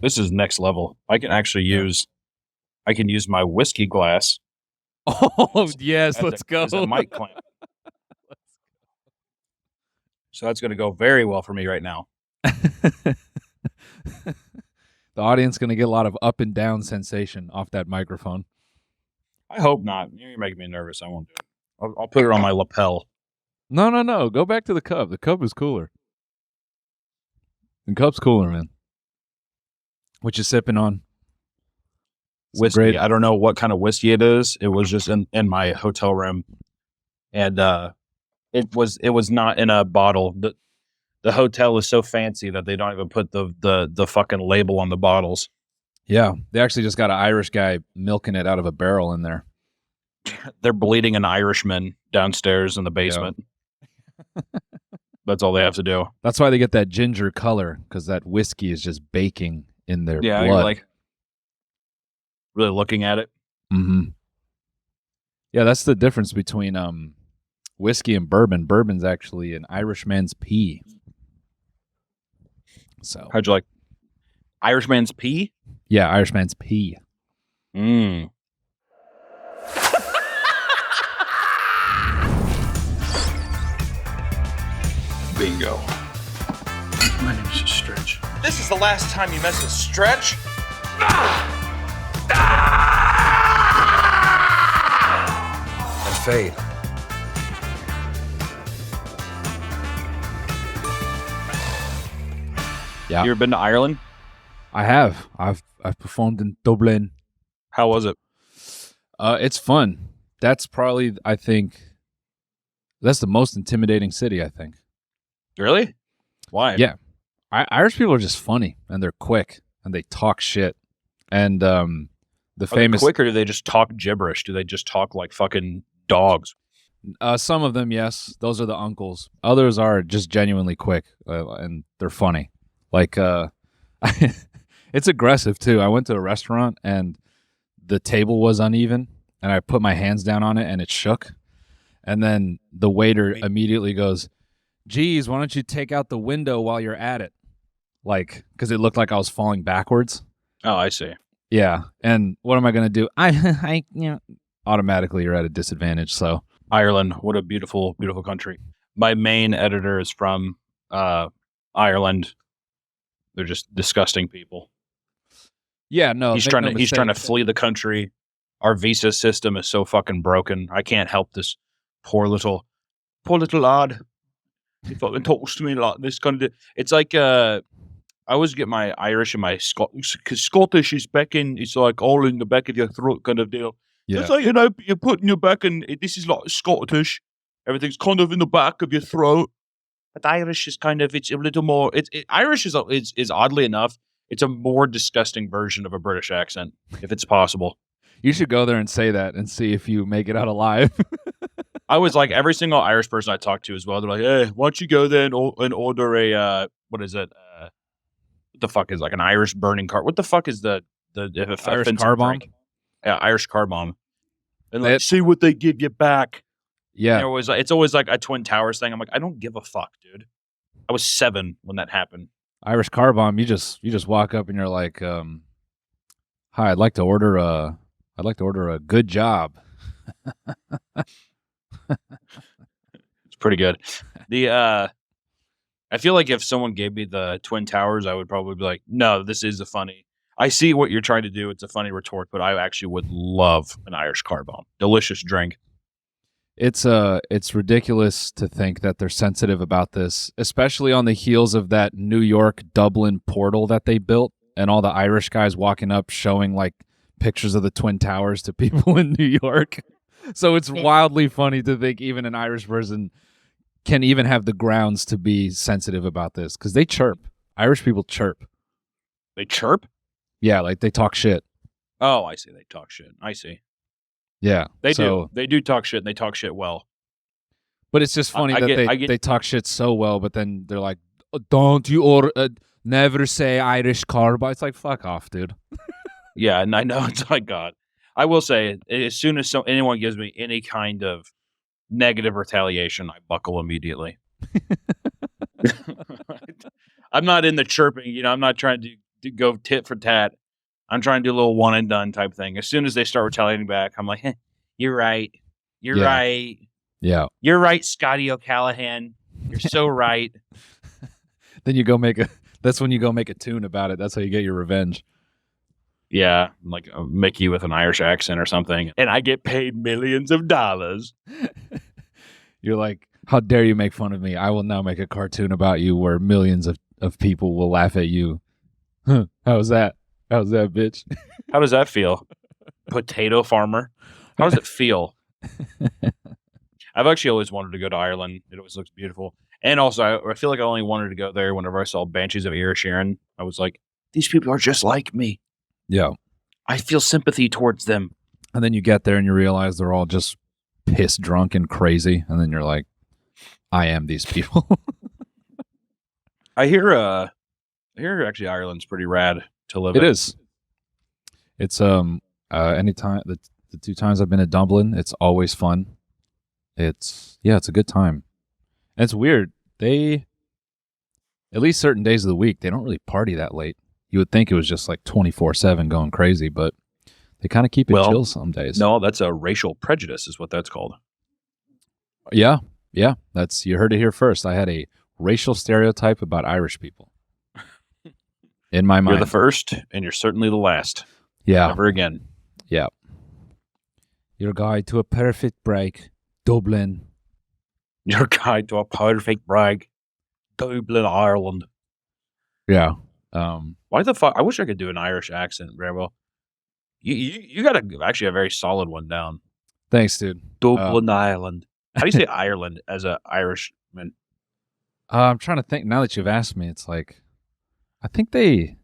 This is next level. I can actually use my whiskey glass. Oh yes, let's go. As a mic clamp. So that's going to go very well for me right now. The audience going to get a lot of up and down sensation off that microphone. I hope not. You're making me nervous. I won't do it. I'll put it on my lapel. No. Go back to the cup. The cup is cooler. The cup's cooler, man. What you sipping on? Whiskey. Great. I don't know what kind of whiskey it is. It was just in my hotel room, and it was not in a bottle. The hotel is so fancy that they don't even put the fucking label on the bottles. Yeah, they actually just got an Irish guy milking it out of a barrel in there. They're bleeding an Irishman downstairs in the basement. Yeah. That's all they have to do. That's why they get that ginger color, because that whiskey is just baking in their blood. You're like really looking at it. Mm-hmm. Yeah, that's the difference between whiskey and bourbon. Bourbon's actually an Irishman's pee. So how'd you like Irishman's pee? Yeah, Irishman's pee. Mmm. Bingo. My name is Stretch. This is the last time you mess with Stretch. And fade. Yeah. You ever been to Ireland? I have. I've performed in Dublin. How was it? It's fun. That's probably, I think, that's the most intimidating city, I think. Really? Why? Yeah. Irish people are just funny, and they're quick, and they talk shit. And the famous... Quick, or do they just talk gibberish? Do they just talk like fucking dogs? Some of them, yes. Those are the uncles. Others are just genuinely quick, and they're funny. Like, it's aggressive, too. I went to a restaurant, and the table was uneven, and I put my hands down on it, and it shook. And then the waiter immediately goes, geez, why don't you take out the window while you're at it? Like, because it looked like I was falling backwards. Oh, I see. Yeah. And what am I going to do? Automatically you're at a disadvantage. So Ireland, what a beautiful, beautiful country. My main editor is from Ireland. They're just disgusting people. Yeah, no. He's trying to flee the country. Our visa system is so fucking broken. I can't help this poor little lad. He fucking talks to me like this kind of. It's like I always get my Irish and my Scottish, because Scottish is back in. It's like all in the back of your throat kind of deal. Yeah. It's like, you're putting your back in. This is like Scottish. Everything's kind of in the back of your throat. But Irish is kind of, it's a little more. Irish is oddly enough, it's a more disgusting version of a British accent, if it's possible. You should go there and say that and see if you make it out alive. I was like, every single Irish person I talked to as well, they're like, hey, why don't you go there and order a, what is it? What the fuck is like an Irish burning car? What the fuck is the Irish car bomb? Yeah, Irish car bomb. And like, see what they give you back. Yeah. It's always like a Twin Towers thing. I'm like, I don't give a fuck, dude. I was 7 when that happened. Irish car bomb, you just walk up and you're like, hi, I'd like to order a good job. It's pretty good. I feel like if someone gave me the Twin Towers, I would probably be like, no, this is a funny. I see what you're trying to do. It's a funny retort, but I actually would love an Irish car bomb. Delicious drink. It's ridiculous to think that they're sensitive about this, especially on the heels of that New York Dublin portal that they built, and all the Irish guys walking up showing like pictures of the Twin Towers to people in New York. So it's wildly funny to think even an Irish person can even have the grounds to be sensitive about this, because they chirp. Irish people chirp. They chirp? Yeah, like they talk shit. Oh, I see. They talk shit. I see. Yeah, they do. They do talk shit, and they talk shit well. But it's just funny that they talk shit so well, but then they're like, "Don't you never say Irish car?" But it's like, fuck off, dude. Yeah, and I know it's like God. I will say, as soon as anyone gives me any kind of negative retaliation, I buckle immediately. I'm not in the chirping. I'm not trying to go tit for tat. I'm trying to do a little one and done type thing. As soon as they start retaliating back, I'm like, you're right. You're right. Yeah. You're right, Scotty O'Callahan. You're so right. Then you go that's when you go make a tune about it. That's how you get your revenge. Yeah, like a Mickey with an Irish accent or something. And I get paid millions of dollars. You're like, how dare you make fun of me? I will now make a cartoon about you where millions of people will laugh at you. Huh, how's that? How's that, bitch? How does that feel? Potato farmer. How does it feel? I've actually always wanted to go to Ireland. It always looks beautiful. And also, I feel like I only wanted to go there whenever I saw Banshees of Inisherin. I was like, these people are just like me. Yeah. I feel sympathy towards them. And then you get there and you realize they're all just piss drunk and crazy. And then you're like, I am these people. I hear actually Ireland's pretty rad to live in. It is. It's anytime the 2 times I've been to Dublin, it's always fun. It's a good time. And it's weird. They, at least certain days of the week, they don't really party that late. You would think it was just like 24/7 going crazy, but they kind of keep it chill some days. No, that's a racial prejudice is what that's called. Yeah. That's, you heard it here first. I had a racial stereotype about Irish people. In my mind. You're the first, and you're certainly the last. Yeah. Never again. Yeah. Your guide to a perfect break, Dublin. Your guide to a perfect break, Dublin, Ireland. Yeah. Why the fuck? I wish I could do an Irish accent very well. You got actually a very solid one down. Thanks, dude. Dublin, Ireland. How do you say Ireland as an Irishman? I'm trying to think. Now that you've asked me, it's like, I think they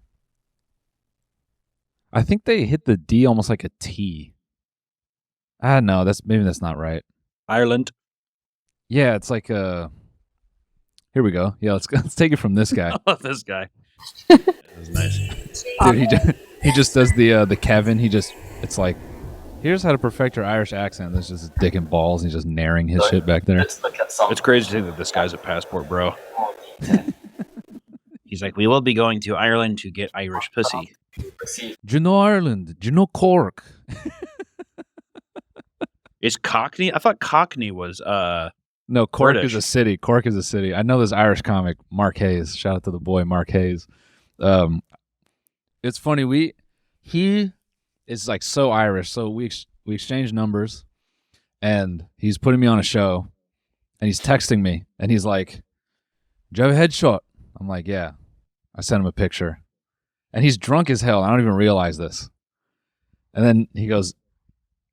hit the D almost like a T. No, maybe that's not right. Ireland. Yeah, it's like here we go. Yeah, let's take it from this guy. This guy. That was nice. Dude, he just does the Kevin. It's like, here's how to perfect your Irish accent. There's just dick and balls. He's just narrating his shit back there. It's crazy to think that this guy's a passport bro. He's like, we will be going to Ireland to get Irish pussy. Do you know Ireland? Do you know Cork? Is Cockney? I thought Cockney was no, Cork British. is a city. Cork is a city. I know this Irish comic, Mark Hayes. Shout out to the boy, Mark Hayes. It's funny. He is like so Irish. So we exchange numbers, and he's putting me on a show, and he's texting me, and he's like, "Do you have a headshot?" I'm like, "Yeah." I sent him a picture, and he's drunk as hell. I don't even realize this. And then he goes,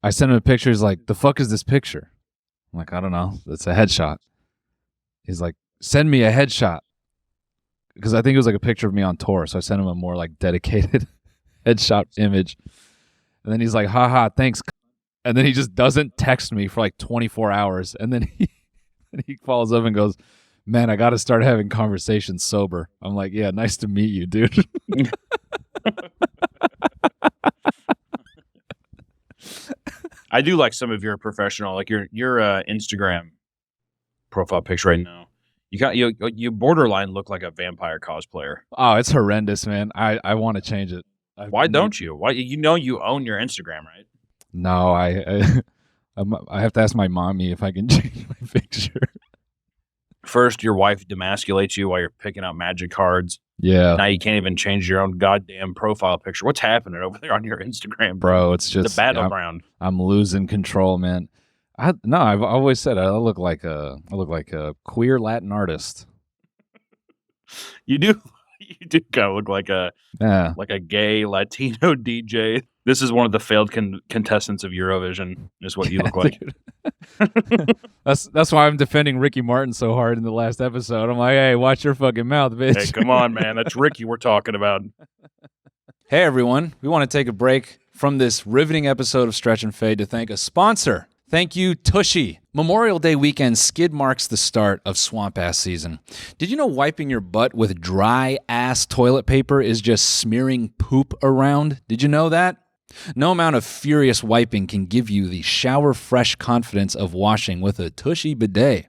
I sent him a picture. He's like, "The fuck is this picture?" I'm like, "I don't know. It's a headshot." He's like, "Send me a headshot." Because I think it was like a picture of me on tour. So I sent him a more like dedicated headshot image. And then he's like, "Haha, thanks." And then he just doesn't text me for like 24 hours. And then he follows up and goes, "Man, I got to start having conversations sober." I'm like, "Yeah, nice to meet you, dude." I do like some of your professional, like your Instagram profile picture right now. You borderline look like a vampire cosplayer. Oh, it's horrendous, man. I want to change it. Why don't you? Why you own your Instagram, right? No, I have to ask my mommy if I can change my picture. First, your wife demasculates you while you're picking out magic cards. Yeah. Now you can't even change your own goddamn profile picture. What's happening over there on your Instagram, bro? It's just the battleground. I'm losing control, man. I've always said I look like a queer Latin artist. You do kind of look like a gay Latino DJ. This is one of the failed contestants of Eurovision. Is what you look like. That's why I'm defending Ricky Martin so hard in the last episode. I'm like, "Hey, watch your fucking mouth, bitch." Hey, come on, man. That's Ricky we're talking about. Hey, everyone. We want to take a break from this riveting episode of Stretch and Fade to thank a sponsor. Thank you, Tushy. Memorial Day weekend skid marks the start of swamp ass season. Did you know wiping your butt with dry ass toilet paper is just smearing poop around? Did you know that? No amount of furious wiping can give you the shower fresh confidence of washing with a Tushy bidet.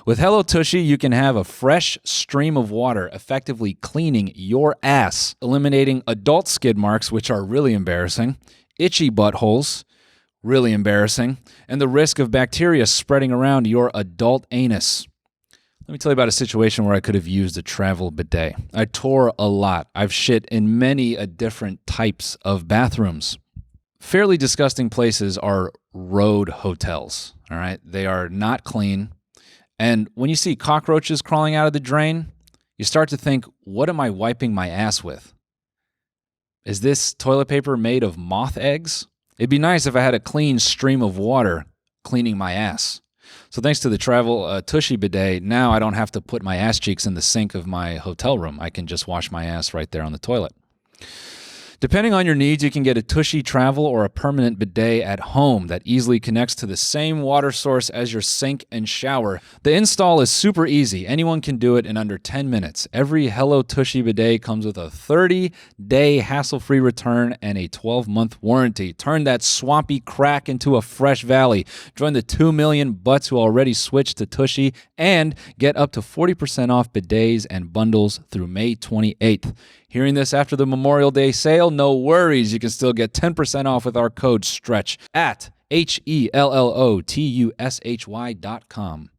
With Hello Tushy, you can have a fresh stream of water effectively cleaning your ass, eliminating adult skid marks, which are really embarrassing, itchy buttholes, really embarrassing, and the risk of bacteria spreading around your adult anus. Let me tell you about a situation where I could have used a travel bidet. I tour a lot. I've shit in many different types of bathrooms. Fairly disgusting places are road hotels, all right? They are not clean. And when you see cockroaches crawling out of the drain, you start to think, what am I wiping my ass with? Is this toilet paper made of moth eggs? It'd be nice if I had a clean stream of water cleaning my ass. So thanks to the travel Tushy bidet, now I don't have to put my ass cheeks in the sink of my hotel room. I can just wash my ass right there on the toilet. Depending on your needs, you can get a Tushy travel or a permanent bidet at home that easily connects to the same water source as your sink and shower. The install is super easy. Anyone can do it in under 10 minutes. Every Hello Tushy bidet comes with a 30-day hassle-free return and a 12-month warranty. Turn that swampy crack into a fresh valley. Join the 2 million butts who already switched to Tushy and get up to 40% off bidets and bundles through May 28th. Hearing this after the Memorial Day sale? No worries. You can still get 10% off with our code STRETCH at HELLOTUSHY.com.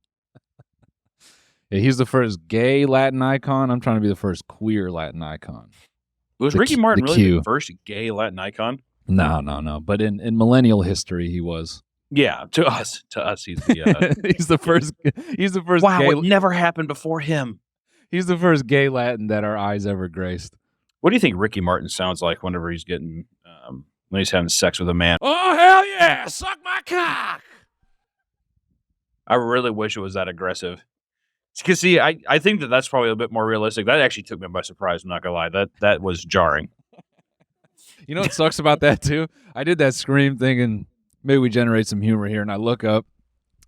Yeah, he's the first gay Latin icon. I'm trying to be the first queer Latin icon. Was Ricky Martin really the first gay Latin icon? No. But in millennial history, he was. Yeah, to us, he's the he's the first. He's the first. Wow, gay, it never happened before him. He's the first gay Latin that our eyes ever graced. What do you think Ricky Martin sounds like whenever he's getting when he's having sex with a man? Oh hell yeah! Suck my cock. I really wish it was that aggressive. Because see, I think that's probably a bit more realistic. That actually took me by surprise. I'm not gonna lie. That was jarring. You know what sucks about that too? I did that scream thing and maybe we generate some humor here. And I look up,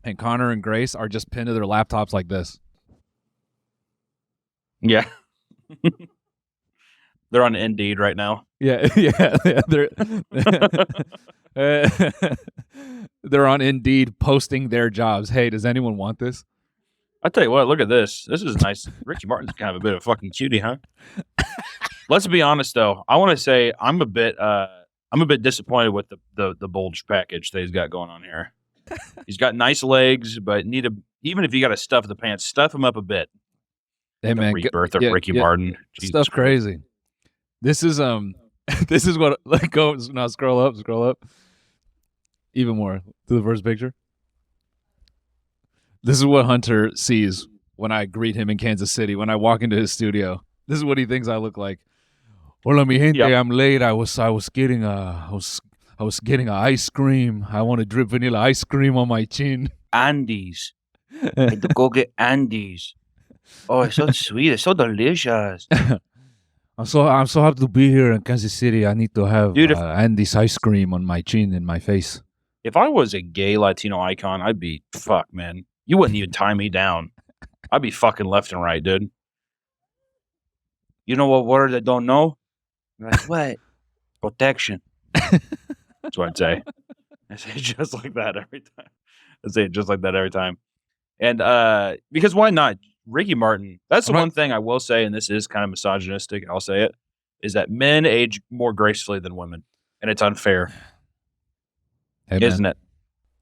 and Connor and Grace are just pinned to their laptops like this. Yeah. They're on Indeed right now. Yeah. They're on Indeed posting their jobs. Hey, does anyone want this? I tell you what, look at this. This is nice. Ricky Martin's kind of a bit of a fucking cutie, huh? Let's be honest though. I want to say I'm a bit disappointed with the bulge package that he's got going on here. He's got nice legs, but even if you got to stuff the pants, stuff him up a bit. Hey man, rebirth of Ricky Martin. Stuff's crazy. This is this is what go now scroll up. Even more to the first picture. This is what Hunter sees when I greet him in Kansas City. When I walk into his studio, this is what he thinks I look like. Hola, mi gente. Yep. I'm late. I was getting a ice cream. I want to drip vanilla ice cream on my chin. Andes. I had to go get Andes. Oh, it's so sweet. It's so delicious. I'm so happy to be here in Kansas City. I need to have Andes ice cream on my chin and my face. If I was a gay Latino icon, I'd be fuck, man. You wouldn't even tie me down. I'd be fucking left and right, dude. You know what word I don't know? Like, what? Protection. That's what I'd say. I say it just like that every time. And because why not? Ricky Martin, that's the one thing I will say, and this is kind of misogynistic, I'll say it, is that men age more gracefully than women. And it's unfair. Hey, isn't it?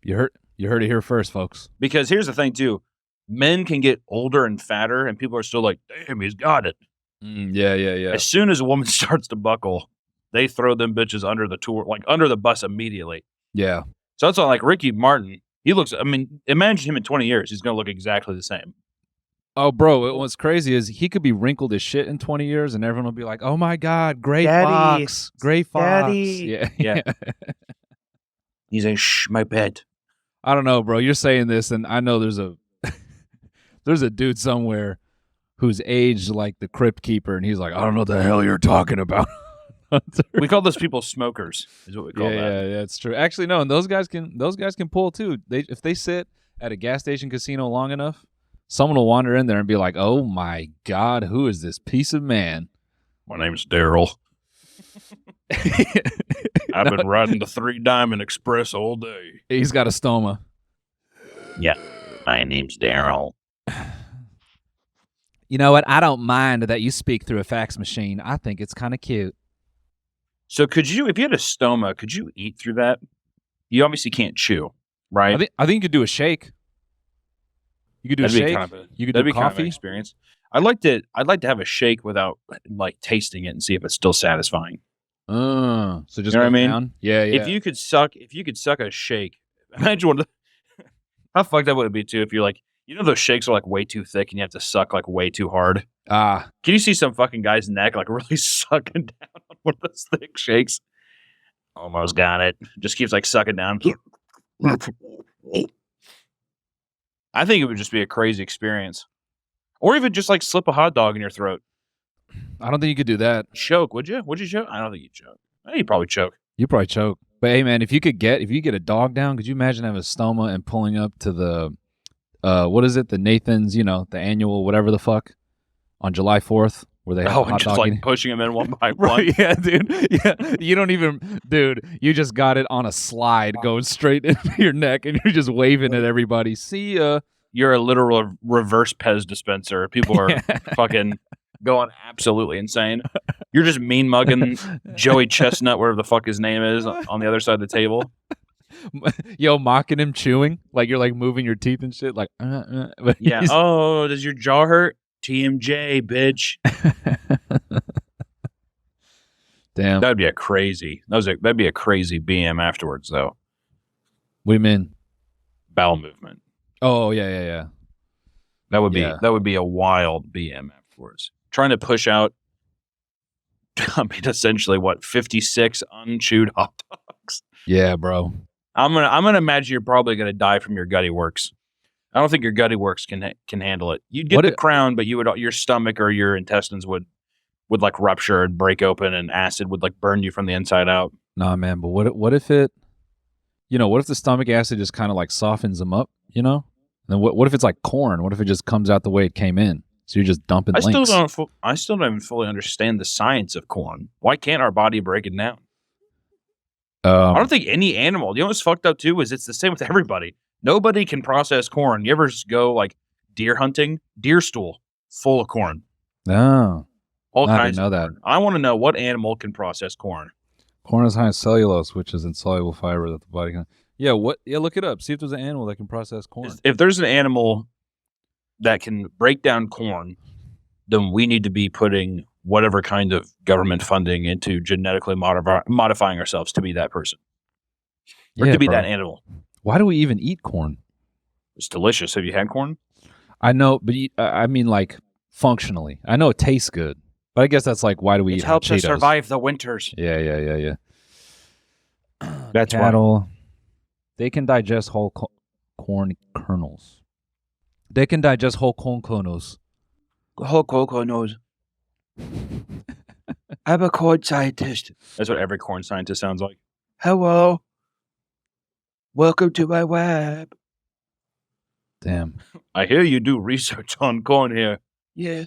You heard it here first, folks. Because here's the thing, too. Men can get older and fatter, and people are still like, damn, he's got it. Yeah. As soon as a woman starts to buckle, they throw them bitches under the bus immediately. Yeah. So that's all like Ricky Martin. He looks, imagine him in 20 years. He's going to look exactly the same. Oh, bro, what's crazy is he could be wrinkled as shit in 20 years, and everyone will be like, oh, my God, Gray Fox. Yeah. He's like, shh, my bed. I don't know, bro. You're saying this, and I know there's a dude somewhere who's aged like the Crypt Keeper, and he's like, I don't know what the hell you're talking about. We call those people smokers, is what we call that. Yeah, it's true. Actually, no, and those guys can pull too. If they sit at a gas station casino long enough, someone will wander in there and be like, oh my God, who is this piece of man? My name's Daryl. I've been riding the 3 Diamond Express all day. He's got a stoma. Yeah. My name's Daryl. You know what? I don't mind that you speak through a fax machine. I think it's kind of cute. So could you, if you had a stoma, could you eat through that? You obviously can't chew, right? I think you could do a shake. You could do a shake. You could do that'd be kind of an coffee. experience. I'd like to have a shake without like tasting it and see if it's still satisfying. So just You know what I goes mean? down? Yeah. If you could suck a shake, imagine what how fucked up would it be too if you're like, you know, those shakes are like way too thick and you have to suck like way too hard. Can you see some fucking guy's neck like really sucking down on one of those thick shakes? Almost got it. Just keeps like sucking down. I think it would just be a crazy experience. Or even just like slip a hot dog in your throat. I don't think you could do that. Choke, would you? Would you choke? I don't think you'd choke. I think you'd probably choke. You probably choke. But hey, man, if you get a dog down, could you imagine having a stoma and pulling up to the, what is it? The Nathan's, you know, the annual whatever the fuck on July 4th where they have and just like pushing them in one by one. Right, yeah, dude. Yeah, you don't even, dude. You just got it on a slide going straight into your neck, and you're just waving at everybody. See ya. You're a literal reverse Pez dispenser. People are fucking going absolutely insane. You're just mean mugging Joey Chestnut, wherever the fuck his name is, on the other side of the table. Yo, mocking him chewing, like you're like moving your teeth and shit, like. But yeah. Oh, does your jaw hurt? TMJ, bitch. Damn. That'd be a crazy. That'd be a crazy BM afterwards, though. What do you mean? Bowel movement. Oh yeah. That would be a wild BM afterwards. Trying to push out. I mean, essentially, what 56 unchewed hot dogs. Yeah, bro. I'm gonna imagine you're probably gonna die from your gutty works. I don't think your gutty works can handle it. You'd get the crown, but your stomach or your intestines would like rupture and break open, and acid would like burn you from the inside out. Nah, man. But what if it? You know, what if the stomach acid just kind of like softens them up? You know, and then what if it's like corn? What if it just comes out the way it came in? So you're just dumping. I still don't even fully understand the science of corn. Why can't our body break it down? I don't think any animal. You know what's fucked up too is it's the same with everybody. Nobody can process corn. You ever just go like deer hunting? Deer stool full of corn. No, all kinds. I didn't know that. I want to know what animal can process corn. Corn is high in cellulose, which is insoluble fiber that the body can. Yeah, what? Yeah, look it up. See if there's an animal that can process corn. If there's an animal that can break down corn, then we need to be putting whatever kind of government funding into genetically modifying ourselves to be that person. Or to be that animal. Why do we even eat corn? It's delicious. Have you had corn? I know, but I mean like functionally. I know it tastes good, but I guess that's like why do we eat Cheetos? It helps us survive the winters. Yeah. That's cattle. Why. They can digest whole corn kernels. They can digest whole corn kernels. Whole corn kernels. I'm a corn scientist. That's what every corn scientist sounds like. Hello. Welcome to my lab. Damn. I hear you do research on corn here. Yeah.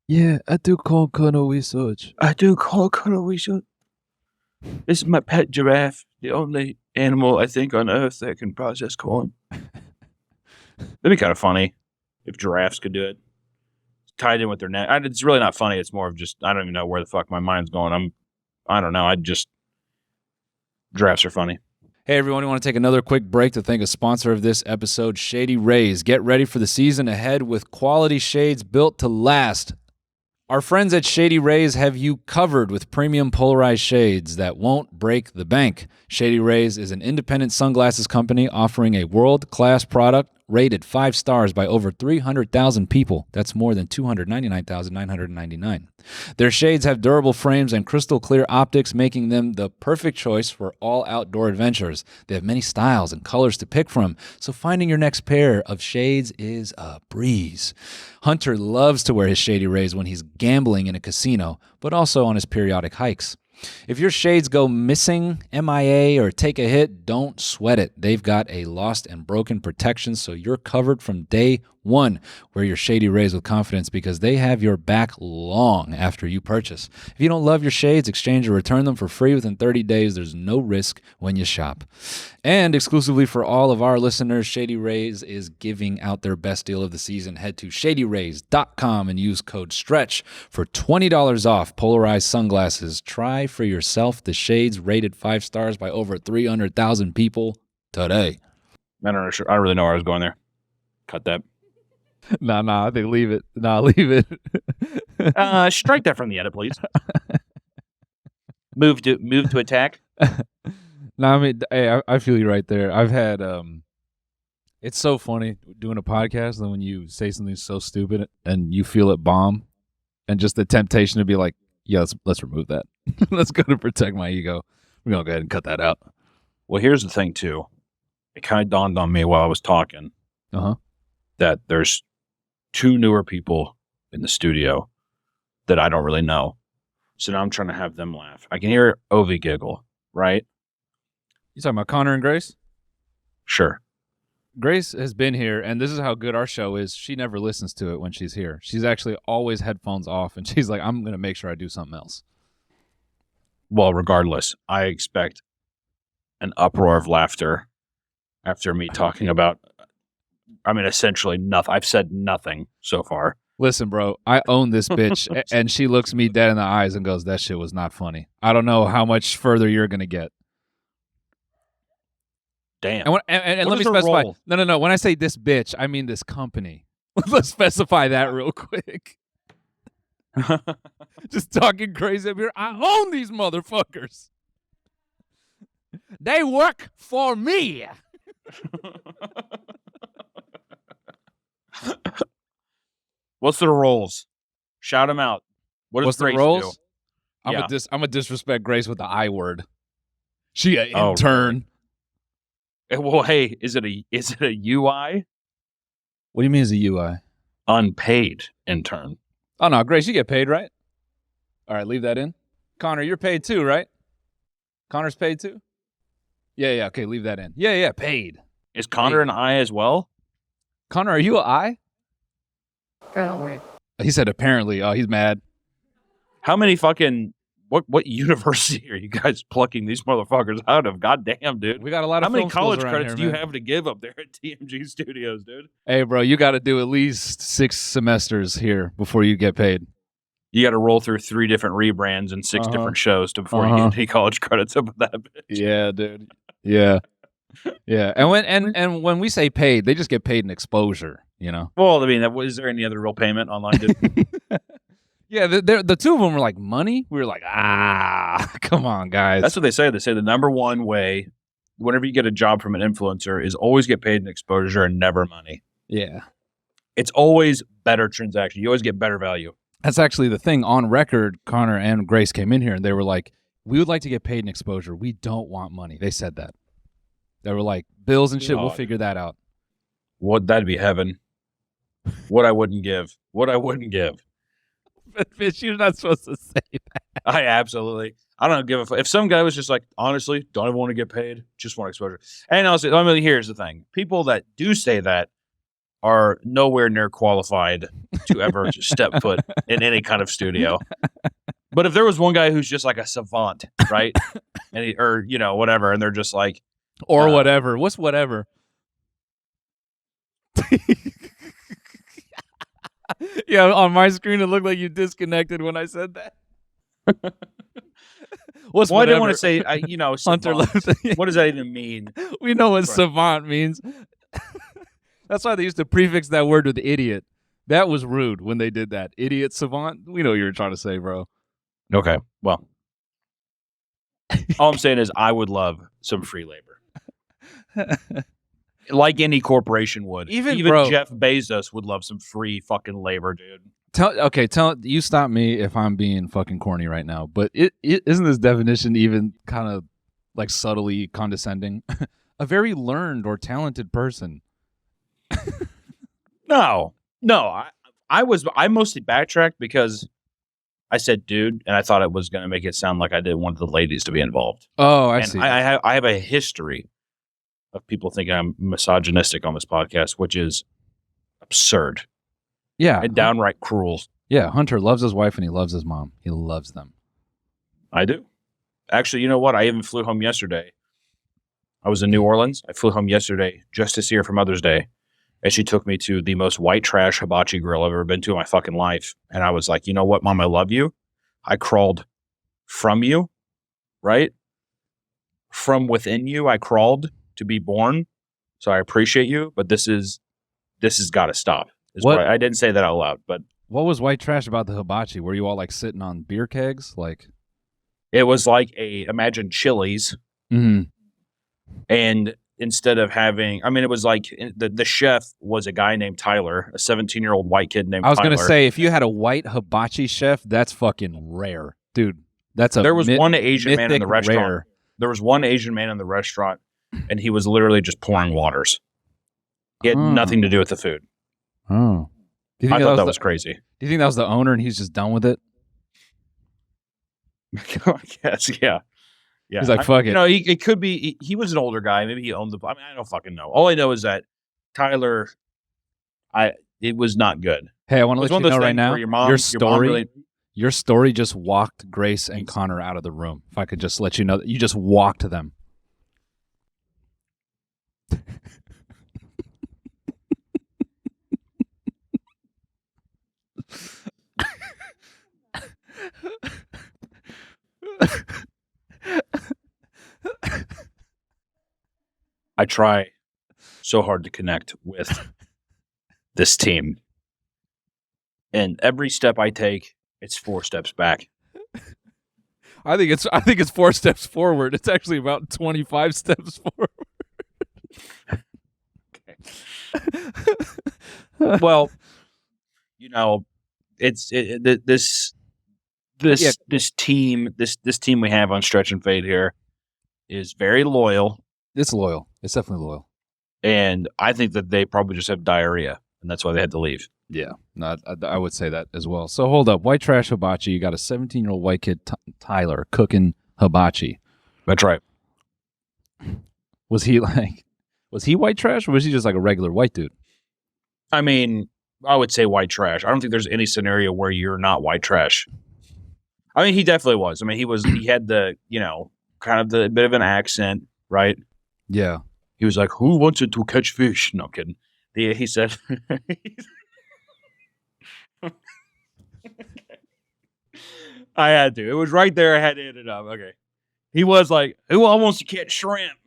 Yeah, I do corn kernel research. This is my pet giraffe, the only animal I think on Earth that can process corn. That'd be kind of funny if giraffes could do it. Tied in with their neck. It's really not funny. It's more of just, I don't even know where the fuck my mind's going. I don't know. Giraffes are funny. Hey everyone, we want to take another quick break to thank a sponsor of this episode, Shady Rays. Get ready for the season ahead with quality shades built to last. Our friends at Shady Rays have you covered with premium polarized shades that won't break the bank. Shady Rays is an independent sunglasses company offering a world-class product rated 5 stars by over 300,000 people. That's more than 299,999. Their shades have durable frames and crystal clear optics, making them the perfect choice for all outdoor adventures. They have many styles and colors to pick from, so finding your next pair of shades is a breeze. Hunter loves to wear his Shady Rays when he's gambling in a casino, but also on his periodic hikes. If your shades go missing, MIA, or take a hit, don't sweat it. They've got a lost and broken protection, so you're covered from day One, wear your Shady Rays with confidence because they have your back long after you purchase. If you don't love your shades, exchange or return them for free within 30 days. There's no risk when you shop. And exclusively for all of our listeners, Shady Rays is giving out their best deal of the season. Head to shadyrays.com and use code STRETCH for $20 off polarized sunglasses. Try for yourself the shades rated 5 stars by over 300,000 people today. I don't know. I don't really know where I was going there. Cut that. Nah, I think leave it. Leave it. Strike that from the edit, please. Move to attack. No, I mean, hey, I feel you right there. I've had, it's so funny doing a podcast, and when you say something so stupid and you feel it bomb, and just the temptation to be like, yeah, let's remove that. Let's go to protect my ego. We're going to go ahead and cut that out. Well, here's the thing, too. It kind of dawned on me while I was talking that there's 2 newer people in the studio that I don't really know. So now I'm trying to have them laugh. I can hear Ovi giggle, right? You talking about Connor and Grace? Sure. Grace has been here, and this is how good our show is. She never listens to it when she's here. She's actually always headphones off, and she's like, I'm going to make sure I do something else. Well, regardless, I expect an uproar of laughter after me talking about, essentially nothing. I've said nothing so far. Listen, bro, I own this bitch, and she looks me dead in the eyes and goes, that shit was not funny. I don't know how much further you're going to get. Damn. And let me specify. Role? No. When I say this bitch, I mean this company. Let's specify that real quick. Just talking crazy up here. I own these motherfuckers. They work for me. What's the roles? Shout them out. What's the roles? Do? I'm gonna disrespect Grace with the I word. She an intern. Well, hey, is it a UI? What do you mean is a UI? Unpaid intern. Oh no, Grace, you get paid, right? All right, leave that in. Connor, you're paid too, right? Connor's paid too? Yeah, okay, leave that in. Yeah, paid. Is Connor an I as well? Connor, are you an I? Apparently. He said apparently. Oh, he's mad. How many fucking what university are you guys plucking these motherfuckers out of? God damn, dude. We got a lot of How many college here, credits do you man. have to give up there at TMG Studios, dude? Hey, bro, you got to do at least 6 semesters here before you get paid. You got to roll through 3 different rebrands and 6 different shows before you get any college credits up with that bitch. Yeah, dude. Yeah. Yeah. And when we say paid, they just get paid in exposure, you know? Well, is there any other real payment online, dude? Yeah, the 2 of them were like, money? We were like, come on, guys. That's what they say. They say the number one way, whenever you get a job from an influencer, is always get paid in exposure and never money. Yeah. It's always better transaction. You always get better value. That's actually the thing. On record, Connor and Grace came in here and they were like, we would like to get paid in exposure. We don't want money. They said that. They were like, bills and shit, we'll figure that out. That'd be heaven. What I wouldn't give. But bitch, you're not supposed to say that. I don't give a fuck. If some guy was just like, honestly, don't even want to get paid, just want exposure. And also, here's the thing. People that do say that are nowhere near qualified to ever step foot in any kind of studio. But if there was one guy who's just like a savant, right? And whatever, and they're just like, or whatever. What's whatever? Yeah, on my screen it looked like you disconnected when I said that. What's I didn't want to say, Hunter left. What does that even mean? We know what savant means. That's why they used to prefix that word with idiot. That was rude when they did that. Idiot savant. We know what you were trying to say, bro. Okay, well, all I'm saying is I would love some free labor. Like any corporation would. Even Jeff Bezos would love some free fucking labor, dude. Tell you stop me if I'm being fucking corny right now, but isn't this definition even kind of like subtly condescending? A very learned or talented person. No. I mostly backtracked because I said dude, and I thought it was going to make it sound like I didn't want the ladies to be involved. Oh, I see. I have a history of people thinking I'm misogynistic on this podcast, which is absurd Yeah. and downright cruel. Yeah, Hunter loves his wife and he loves his mom. He loves them. I do. Actually, you know what? I even flew home yesterday. I was in New Orleans. I flew home yesterday just to see her for Mother's Day. And she took me to the most white trash hibachi grill I've ever been to in my fucking life. And I was like, you know what, Mom, I love you. I crawled from you, right? From within you, I crawled to be born. So I appreciate you, but this has got to stop. What? I didn't say that out loud, but What was white trash about the hibachi? Were you all like sitting on beer kegs? Like, it was like imagine Chili's. And instead of having, I mean, it was like the chef was a guy named Tyler, a 17-year-old white kid named Tyler. I was going to say, if you had a white hibachi chef, that's fucking rare. Dude, that's a There was one Asian man in the restaurant. Rare. There was one Asian man in the restaurant, and he was literally just pouring waters. He had nothing to do with the food. Oh. Do you think I thought that was crazy. Do you think that was the owner and he's just done with it? I guess, yeah. Yeah. He's like, fuck it. You know, it could be, he was an older guy. Maybe he owned I mean, I don't fucking know. All I know is that Tyler, it was not good. Hey, I want to let you know right now, Your your story just walked Grace and Connor out of the room. If I could just let you know that you just walked them. I try so hard to connect with this team. And every step I take, it's 4 steps back. I think it's 4 steps forward. It's actually about 25 steps forward. Okay. Well, you know, this team we have on Stretch and Fade here is very loyal. It's loyal. It's definitely loyal. And I think that they probably just have diarrhea, and that's why they had to leave. Yeah, no, I would say that as well. So hold up, white trash hibachi. You got a 17-year-old white kid, Tyler, cooking hibachi. That's right. Was he white trash, or was he just like a regular white dude? I mean, I would say white trash. I don't think there's any scenario where you're not white trash. I mean, he definitely was. I mean, he had the, you know, kind of the bit of an accent, right? Yeah. He was like, "Who wanted to catch fish?" No, I'm kidding. He said, I had to. It was right there. I had to hit it up. Okay. He was like, "Who all wants to catch shrimp?"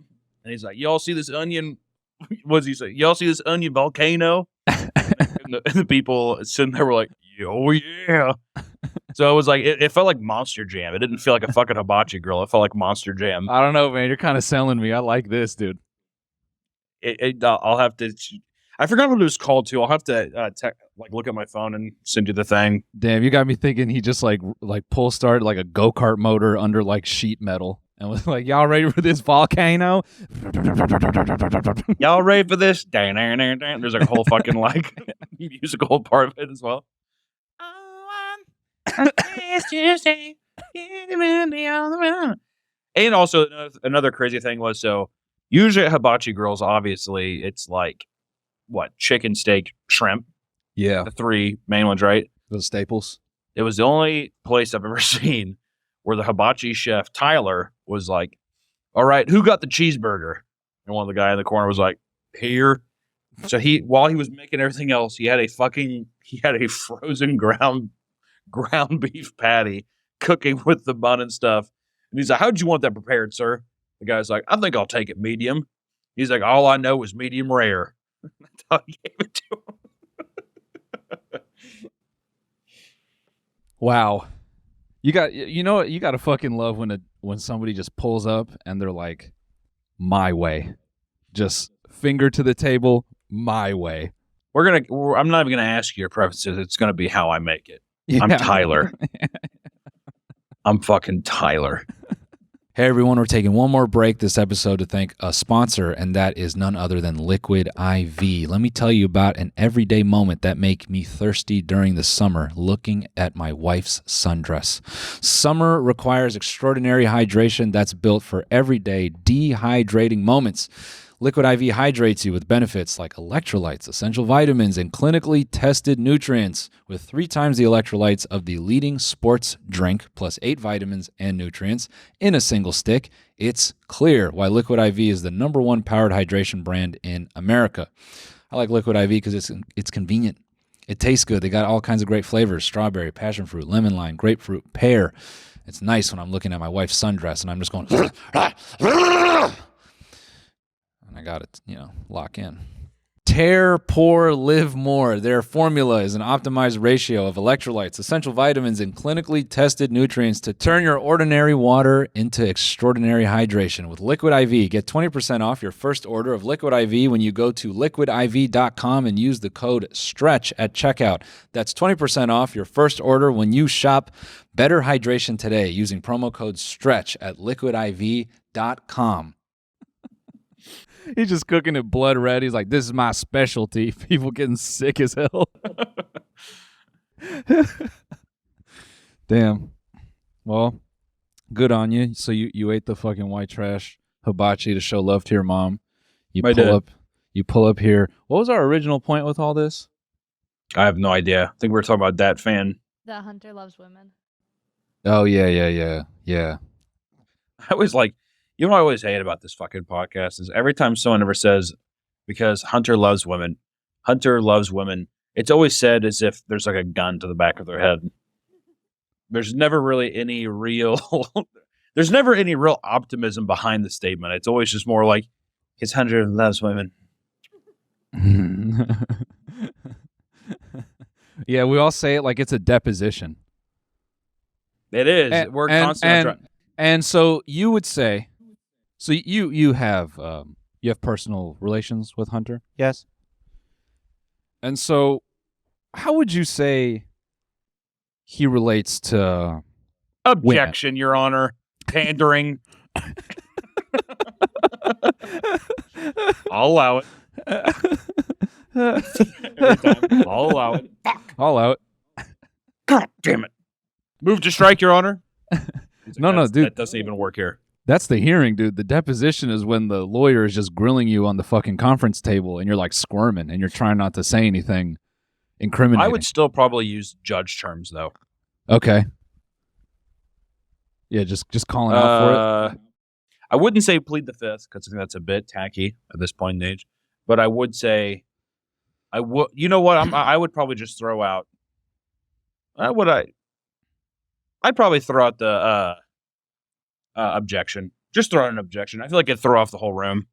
And he's like, "Y'all see this onion?" What does he say? "Y'all see this onion volcano?" and the people sitting there were like, "Oh, yeah." So it was like, it felt like Monster Jam. It didn't feel like a fucking hibachi grill. It felt like Monster Jam. I don't know, man. You're kind of selling me. I like this, dude. I'll have to. I forgot what it was called too. I'll have to look at my phone and send you the thing. Damn, you got me thinking he just like pull started like a go-kart motor under like sheet metal and was like, "Y'all ready for this volcano? Y'all ready for this?" There's like a whole fucking like musical part of it as well. And also another crazy thing was, so usually at hibachi grills, obviously it's like what, chicken, steak, shrimp. Yeah, the 3 main ones, right? those staples. It was the only place I've ever seen where the hibachi chef Tyler was like, "All right, who got the cheeseburger?" And one of the guy in the corner was like, "Here." So while he was making everything else, he had a frozen ground beef patty cooking with the bun and stuff. And he's like, "How'd you want that prepared, sir?" The guy's like, "I think I'll take it medium." He's like, "All I know is medium rare." That's how he gave it to him. Wow. You got to fucking love when somebody just pulls up and they're like, "My way." Just finger to the table, my way. I'm not even gonna ask you your preferences. It's gonna be how I make it. Yeah. I'm Tyler. I'm fucking Tyler. Hey everyone, we're taking one more break this episode to thank a sponsor, and that is none other than Liquid IV. Let me tell you about an everyday moment that make me thirsty during the summer, looking at my wife's sundress. Summer requires extraordinary hydration that's built for everyday dehydrating moments. Liquid IV hydrates you with benefits like electrolytes, essential vitamins, and clinically tested nutrients with 3 times the electrolytes of the leading sports drink, plus 8 vitamins and nutrients in a single stick. It's clear why Liquid IV is the #1 powered hydration brand in America. I like Liquid IV because it's convenient. It tastes good. They got all kinds of great flavors: strawberry, passion fruit, lemon lime, grapefruit, pear. It's nice when I'm looking at my wife's sundress and I'm just going, and I got it, lock in. Tear, pour, live more. Their formula is an optimized ratio of electrolytes, essential vitamins, and clinically tested nutrients to turn your ordinary water into extraordinary hydration. With Liquid IV, get 20% off your first order of Liquid IV when you go to liquidiv.com and use the code STRETCH at checkout. That's 20% off your first order when you shop Better Hydration today using promo code STRETCH at liquidiv.com. He's just cooking it blood red. He's like, this is my specialty. People getting sick as hell. Damn. Well, good on you. So you ate the fucking white trash hibachi to show love to your mom. You pull up here. What was our original point with all this? I have no idea. I think we were talking about that fan. That Hunter loves women. Oh, yeah. I was like, you know what I always hate about this fucking podcast is every time someone ever says, because Hunter loves women, it's always said as if there's like a gun to the back of their head. There's never really any real optimism behind the statement. It's always just more like, because Hunter loves women. Yeah, we all say it like it's a deposition. It is. We're constantly and so you would say, so you have personal relations with Hunter? Yes. And so how would you say he relates to Objection, women? Your Honor. Pandering. I'll allow it. Every time. I'll allow it. Fuck. All out. God damn it. Move to strike, Your Honor. No, dude. That doesn't even work here. That's the hearing, dude. The deposition is when the lawyer is just grilling you on the fucking conference table and you're like squirming and you're trying not to say anything incriminating. I would still probably use judge terms, though. Okay. Yeah, just calling out for it. I wouldn't say plead the fifth because I think that's a bit tacky at this point in age. But I would say, you know what? I would probably just throw out. I'd probably throw out the objection. Just throw out an objection. I feel like it'd throw off the whole room.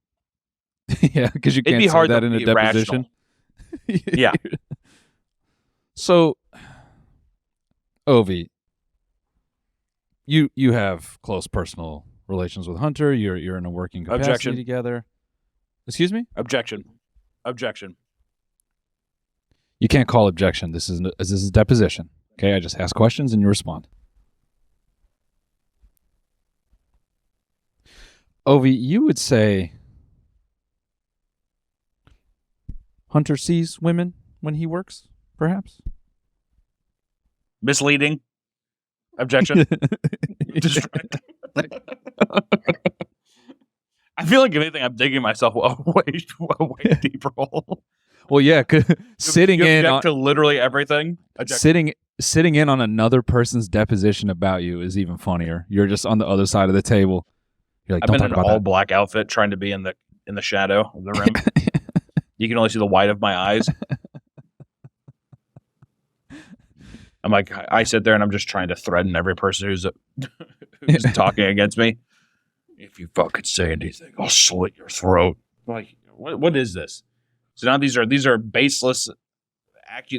Yeah, because you can't say that in a deposition. Yeah. So, Ovi, you have close personal relations with Hunter. You're in a working capacity Objection. together. Excuse me? Objection. You can't call objection. This is deposition. Okay, I just ask questions and you respond. Ovi, you would say Hunter sees women when he works, perhaps? Misleading. Objection. I feel like if anything, I'm digging myself a way deeper hole. Well, yeah, sitting you in object to literally everything. Sitting in on another person's deposition about you is even funnier. You're just on the other side of the table. You're like, I'm don't in talk an about all that. black outfit, trying to be in the shadow of the room. You can only see the white of my eyes. I'm like, I sit there and I'm just trying to threaten every person who's talking against me. If you fucking say anything, I'll slit your throat. Like, what is this? So now these are baseless.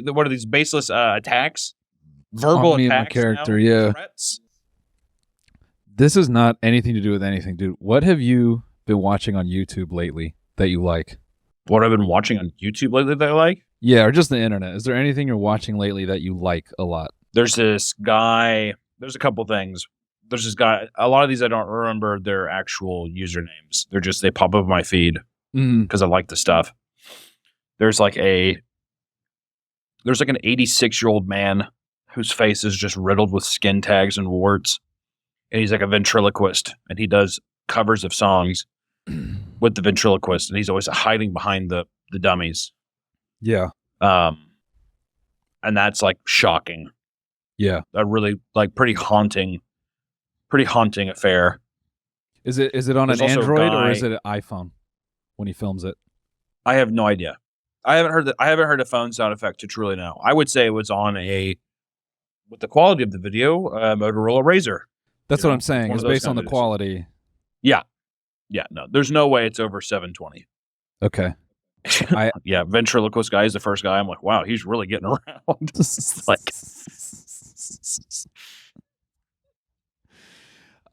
What are these baseless attacks? Verbal me attacks. And my character, now? yeah. Threats? This has not anything to do with anything, dude. What have you been watching on YouTube lately that you like? What I've been watching on YouTube lately that I like? Yeah, or just the internet. Is there anything you're watching lately that you like a lot? There's this guy. There's a couple things. There's this guy. A lot of these I don't remember their actual usernames. They pop up in my feed because I like the stuff. There's like an 86-year-old man whose face is just riddled with skin tags and warts. And he's like a ventriloquist, and he does covers of songs. with the ventriloquist, and he's always hiding behind the dummies. Yeah. And that's like shocking. Yeah. A really like pretty haunting affair. Is it on There's an also a Android or guy- is it an iPhone when he films it? I have no idea. I haven't heard a phone sound effect to truly know. I would say it was on with the quality of the video, Motorola Razr. That's You what know, I'm saying. one It's of those based on the kind of quality. Yeah, no, there's no way it's over 720. Okay. Yeah, ventriloquist guy is the first guy. I'm like, wow, he's really getting around. Like,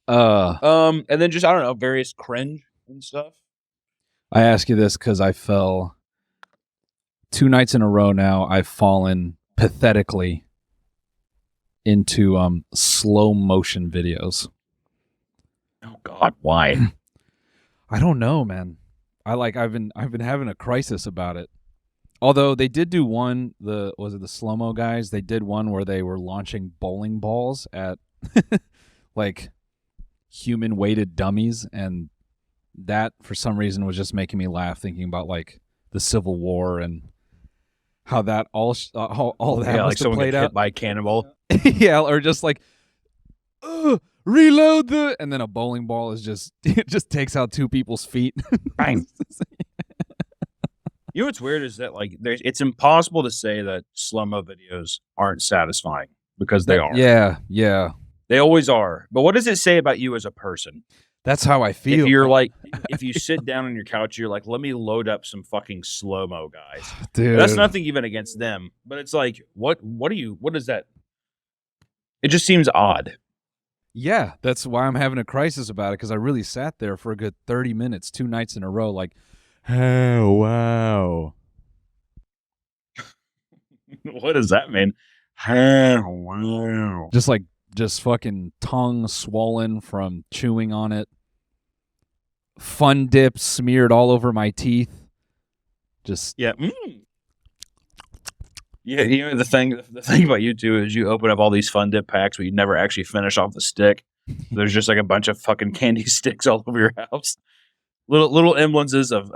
and then just I don't know, various cringe and stuff. I ask you this because I fell 2 nights in a row now. I've fallen pathetically into slow motion videos. Oh God, why? I don't know, man. I've been having a crisis about it. Although they did do one, was it the slo-mo guys? They did one where they were launching bowling balls at like human weighted dummies, and that for some reason was just making me laugh thinking about like the Civil War and how that all that Yeah, must like have someone played get hit out. by a cannonball. Yeah, or just like reload and then a bowling ball is just it just takes out 2 people's feet. Bang. You know what's weird is that like it's impossible to say that slow-mo videos aren't satisfying because they are. Yeah. They always are. But what does it say about you as a person? That's how I feel. If you're like, if you sit down on your couch, you're like, let me load up some fucking slow-mo guys. Dude. That's nothing even against them, but it's like, what is that? It just seems odd. Yeah, that's why I'm having a crisis about it, because I really sat there for a good 30 minutes, 2 nights in a row, like, oh, wow. What does that mean? Wow. Just fucking tongue swollen from chewing on it. Fun dip smeared all over my teeth. Just Yeah. Yeah, you know the thing about you two is you open up all these fun dip packs, but you never actually finish off the stick. There's just like a bunch of fucking candy sticks all over your house. Little emblems of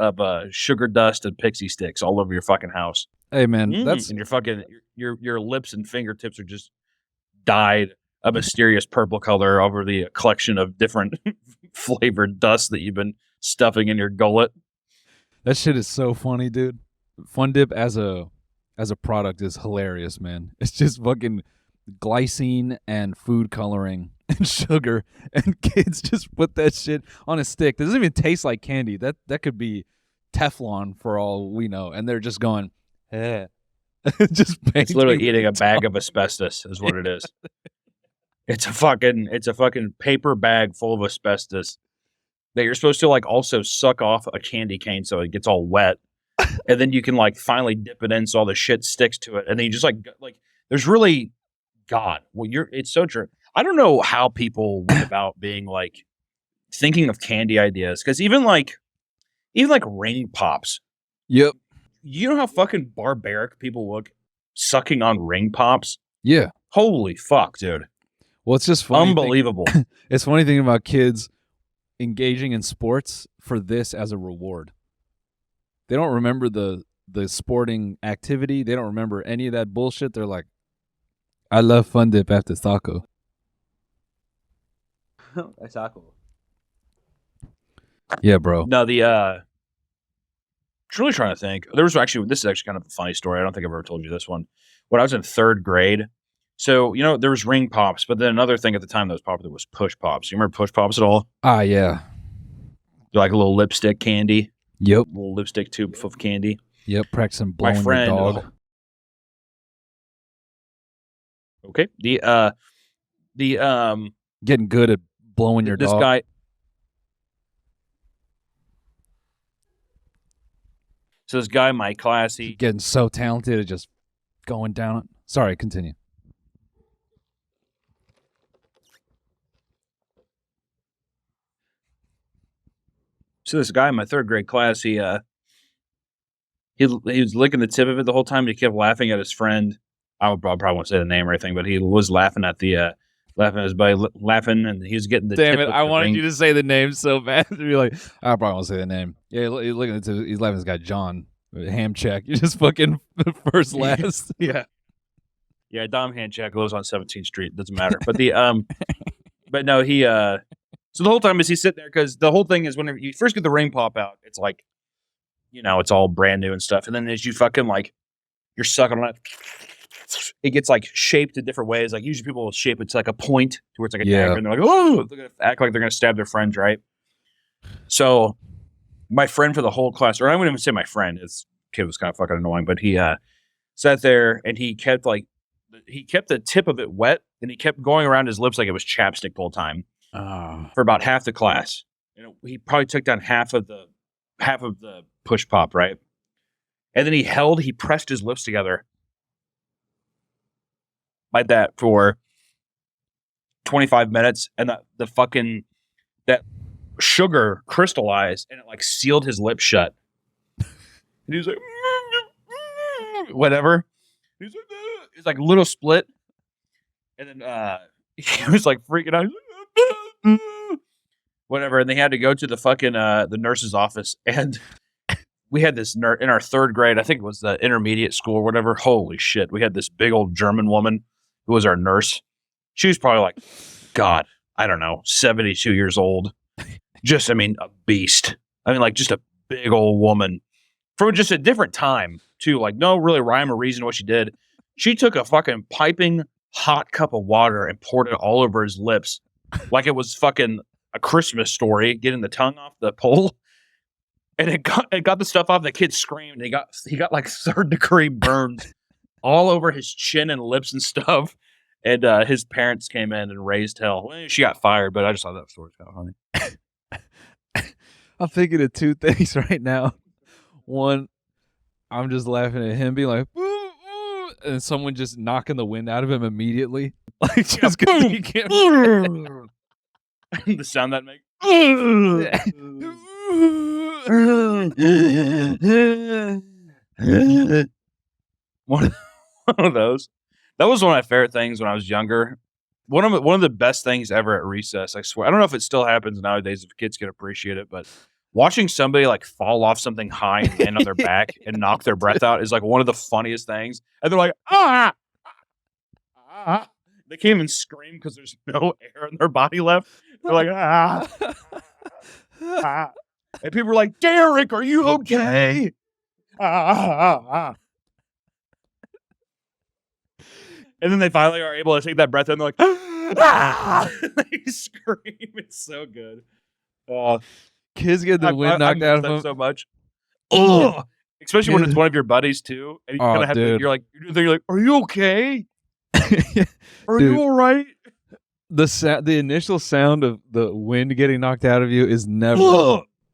sugar dust and pixie sticks all over your fucking house. Hey man, that's And your fucking your lips and fingertips are just dyed a mysterious purple color over the collection of different flavored dust that you've been stuffing in your gullet. that shit is so funny, dude. Fun dip as a product is hilarious, man. It's just fucking glycine and food coloring and sugar, and kids just put that shit on a stick. It doesn't even taste like candy. That could be Teflon for all we know, and they're just going, eh. Just It's literally banging eating a the bag top. of asbestos is what it is. It's a fucking paper bag full of asbestos that you're supposed to like also suck off a candy cane so it gets all wet. And then you can like finally dip it in so all the shit sticks to it. And then you just like there's really God. Well, it's so true. I don't know how people went about being like thinking of candy ideas. Cause even like ring pops. Yep. You know how fucking barbaric people look sucking on ring pops? Yeah. Holy fuck, dude. Well, it's just funny. Unbelievable. It's funny thinking about kids engaging in sports for this as a reward. They don't remember the sporting activity. They don't remember any of that bullshit. They're like, I love fun dip after taco. Taco. Yeah, bro. No, truly trying to think. This is actually kind of a funny story. I don't think I've ever told you this one. When I was in 3rd grade, so there was ring pops, but then another thing at the time that was popular was push pops. You remember push pops at all? Ah, yeah. They're like a little lipstick candy, Yep. little lipstick tube full of candy. Yep. Practicing My blowing your friend, dog. okay. Getting good at blowing your This dog. guy. So this guy in my class, he Getting so talented at just going down it. Sorry, continue. So this guy in my 3rd grade class, he was licking the tip of it the whole time. He kept laughing at his friend. I probably won't say the name or anything, but he was laughing at the laughing at his buddy, laughing, and he was getting the Damn tip it! of I the wanted ring. you to say the name so bad to be like, I probably won't say the name. Yeah, look at this. He's laughing at this guy John. Ham check. You just fucking first last. Yeah. Yeah, Dom Hancock lives on 17th Street. Doesn't matter. But but no, he so the whole time as he's sitting there, because the whole thing is whenever you first get the ring pop out, it's like, it's all brand new and stuff. And then as you fucking like you're sucking on it, it gets like shaped in different ways. Like usually people will shape it to like a point to where it's like a dagger, and they're like, oh, they're gonna act like they're gonna stab their friends, right? So my friend for the whole class, or I wouldn't even say my friend, his kid was kind of fucking annoying, but he sat there and he kept the tip of it wet, and he kept going around his lips like it was chapstick the whole time for about half the class. He probably took down half of the push pop, right? And then he pressed his lips together like that for 25 minutes, and that sugar crystallized, and it like sealed his lips shut. And he was like, whatever. He's like a little split, and then he was like freaking out. Whatever, and they had to go to the fucking the nurse's office, and we had this nurse in our third grade. I think it was the intermediate school or whatever. Holy shit, we had this big old German woman who was our nurse. She was probably like, God, I don't know, 72 years old. Just, a beast. Like just a big old woman from just a different time too. Like no really rhyme or reason to what she did. She took a fucking piping hot cup of water and poured it all over his lips like it was fucking a Christmas story, getting the tongue off the pole. And it got the stuff off. The kid screamed. He got like 3rd-degree burns all over his chin and lips and stuff. And his parents came in and raised hell. Well, she got fired, but I just thought that story was kind of funny. I'm thinking of two things right now. One, I'm just laughing at him being like, "Ooh, ooh," and someone just knocking the wind out of him immediately. Like just because he can't. The sound that makes. One of those. That was one of my favorite things when I was younger. One of the best things ever at recess, I swear. I don't know if it still happens nowadays if kids can appreciate it, but watching somebody like fall off something high and land on their back and knock their breath out is like one of the funniest things. And they're like, ah! They can't even scream because there's no air in their body left. They're like, ah! And people are like, Derek, are you okay? And then they finally are able to take that breath in. They're like, they scream. It's so good. Kids get the wind knocked out of them so much. Ugh. Especially when it's one of your buddies too, and you kind of have to. You're like, are you okay? Are you all right? The initial sound of the wind getting knocked out of you is never.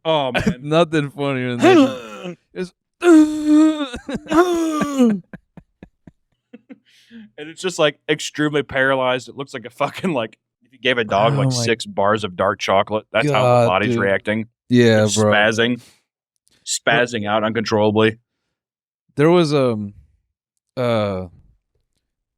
Oh man, nothing funnier than that. It's and it's just like extremely paralyzed. It looks like a fucking like if you gave a dog like 6 bars of dark chocolate. That's how the body's reacting. Yeah, it's bro. Spazzing out uncontrollably. There was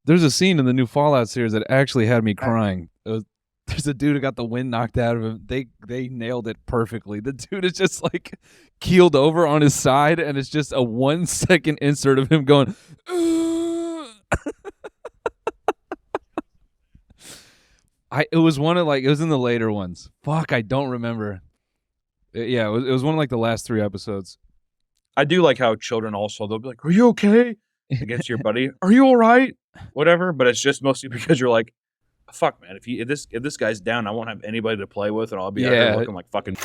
there's a scene in the new Fallout series that actually had me crying. There's a dude who got the wind knocked out of him. They nailed it perfectly. The dude is just like keeled over on his side, and it's just a 1-second insert of him going. It was one of it was in the later ones. Fuck, I don't remember. It was one of the last 3 episodes. I do like how children also, they'll be like, are you okay? Against your buddy, are you all right? Whatever, but it's just mostly because you're like, fuck, man. If this guy's down, I won't have anybody to play with, and I'll be out here looking like fucking.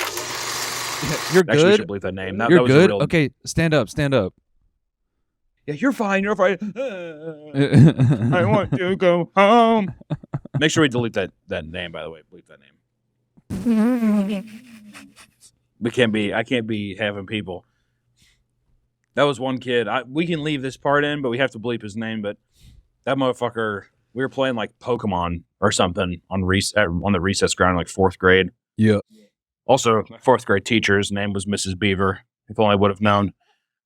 You're good. Actually, you should believe that name. You're good. Okay, stand up. Yeah, you're fine. You're fine. I want to go home. Make sure we delete that name. By the way, bleep that name. I can't be having people. That was one kid. We can leave this part in, but we have to bleep his name. But that motherfucker. We were playing like Pokemon or something on the recess ground, like 4th grade. Yeah. Also, my 4th grade teacher's name was Mrs. Beaver. If only I would have known.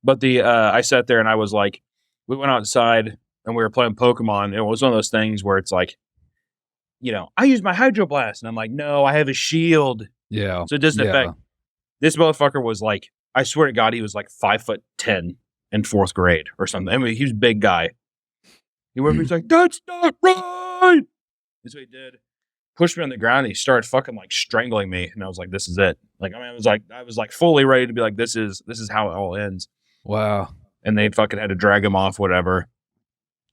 But I sat there and I was like, we went outside and we were playing Pokemon. It was one of those things where it's like, I use my hydroblast. And I'm like, no, I have a shield. Yeah. So it doesn't affect. This motherfucker was like, I swear to God, he was like 5'10" in 4th grade or something. I mean, he was a big guy. He went, he's like, that's not right. That's what he did. Pushed me on the ground and he started fucking like strangling me. And I was like, this is it. Like, I mean, I was like fully ready to be like, this is how it all ends. Wow. And they fucking had to drag him off, whatever.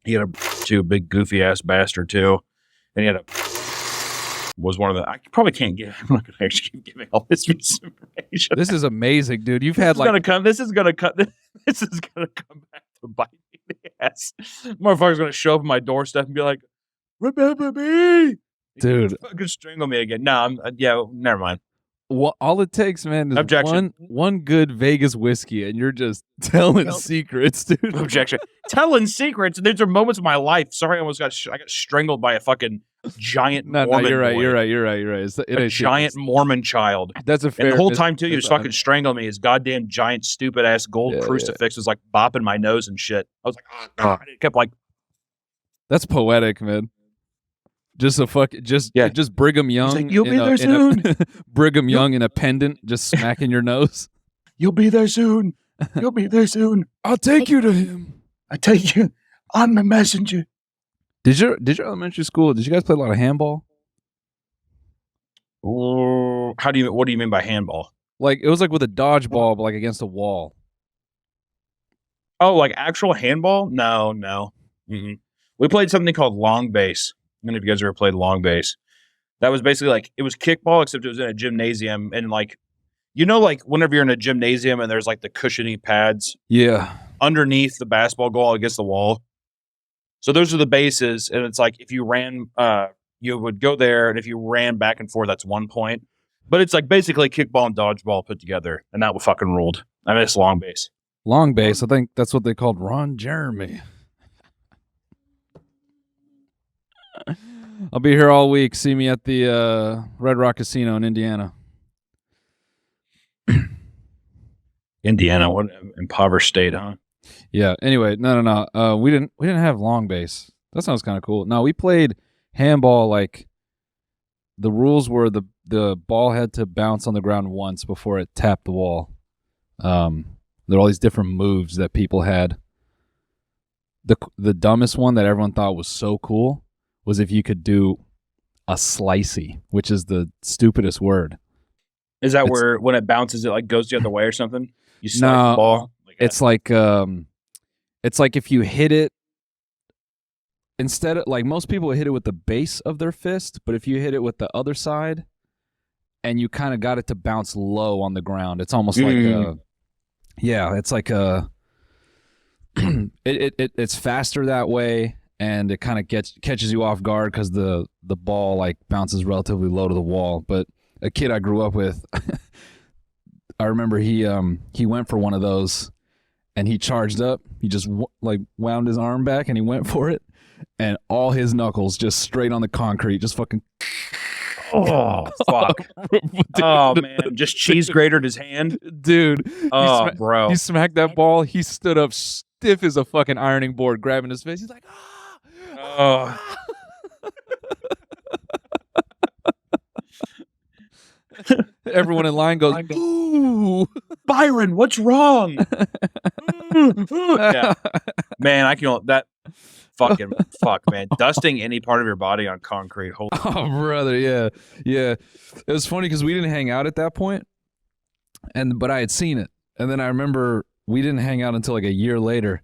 He had a big goofy ass bastard too. And he had was one of the, I probably can't give, I'm not going to actually keep giving all this misinformation. This is amazing, dude. You've had like, this is going to come back to bite me in the ass. Motherfucker's going to show up at my doorstep and be like, remember me? Dude. Fucking strangle me again. No, never mind. All it takes, man, is Objection. one good Vegas whiskey, and you're just telling secrets, dude. Objection. Telling secrets. There's moments of my life. Sorry, I got strangled by a fucking giant Mormon you're right. boy. You're right. A giant Mormon child. That's a fair. And the whole time too, he was fucking strangling me. His goddamn giant stupid ass gold crucifix was like bopping my nose and shit. I was like, oh God. It kept like. That's poetic, man. Just just Brigham Young. Like, you'll be there soon. Brigham Young in a pendant, just smacking your nose. You'll be there soon. You'll be there soon. I'll take you to him. I take you. I'm the messenger. Did your elementary school? Did you guys play a lot of handball? What do you mean by handball? Like it was like with a dodgeball, but like against a wall. Oh, like actual handball? No. Mm-hmm. We played something called long base. I don't know if you guys ever played long base. That was basically like, it was kickball, except it was in a gymnasium. And like, like whenever you're in a gymnasium and there's like the cushiony pads. Yeah. Underneath the basketball goal against the wall. So those are the bases. And it's like, if you ran, you would go there. And if you ran back and forth, that's 1 point. But it's like basically kickball and dodgeball put together. And that was fucking ruled. I miss long base. Long base. I think that's what they called Ron Jeremy. I'll be here all week. See me at the Red Rock Casino in Indiana. Indiana, what an impoverished state, huh? Yeah. Anyway, no. We didn't have long base. That sounds kind of cool. No, we played handball. Like the rules were the ball had to bounce on the ground once before it tapped the wall. There were all these different moves that people had. The dumbest one that everyone thought was so cool was if you could do a slicey, which is the stupidest word. Is that where when it bounces, it like goes the other way or something? You slice the ball. It's like if you hit it instead of like most people hit it with the base of their fist, but if you hit it with the other side and you kind of got it to bounce low on the ground, it's almost like it's like it's faster that way. And it kind of catches you off guard because the ball like bounces relatively low to the wall. But a kid I grew up with, I remember he went for one of those, and he charged up. He just wound his arm back and he went for it, and all his knuckles just straight on the concrete, just fucking. Oh fuck! Oh man, just cheese grated his hand, dude. Oh bro, he smacked that ball. He stood up stiff as a fucking ironing board, grabbing his face. He's like, oh. Everyone in line goes, ooh, Byron, what's wrong? Yeah. Man, I can that fucking fuck, man. Dusting any part of your body on concrete. Holy oh, brother, yeah. It was funny because we didn't hang out at that point, but I had seen it, and then I remember we didn't hang out until like a year later,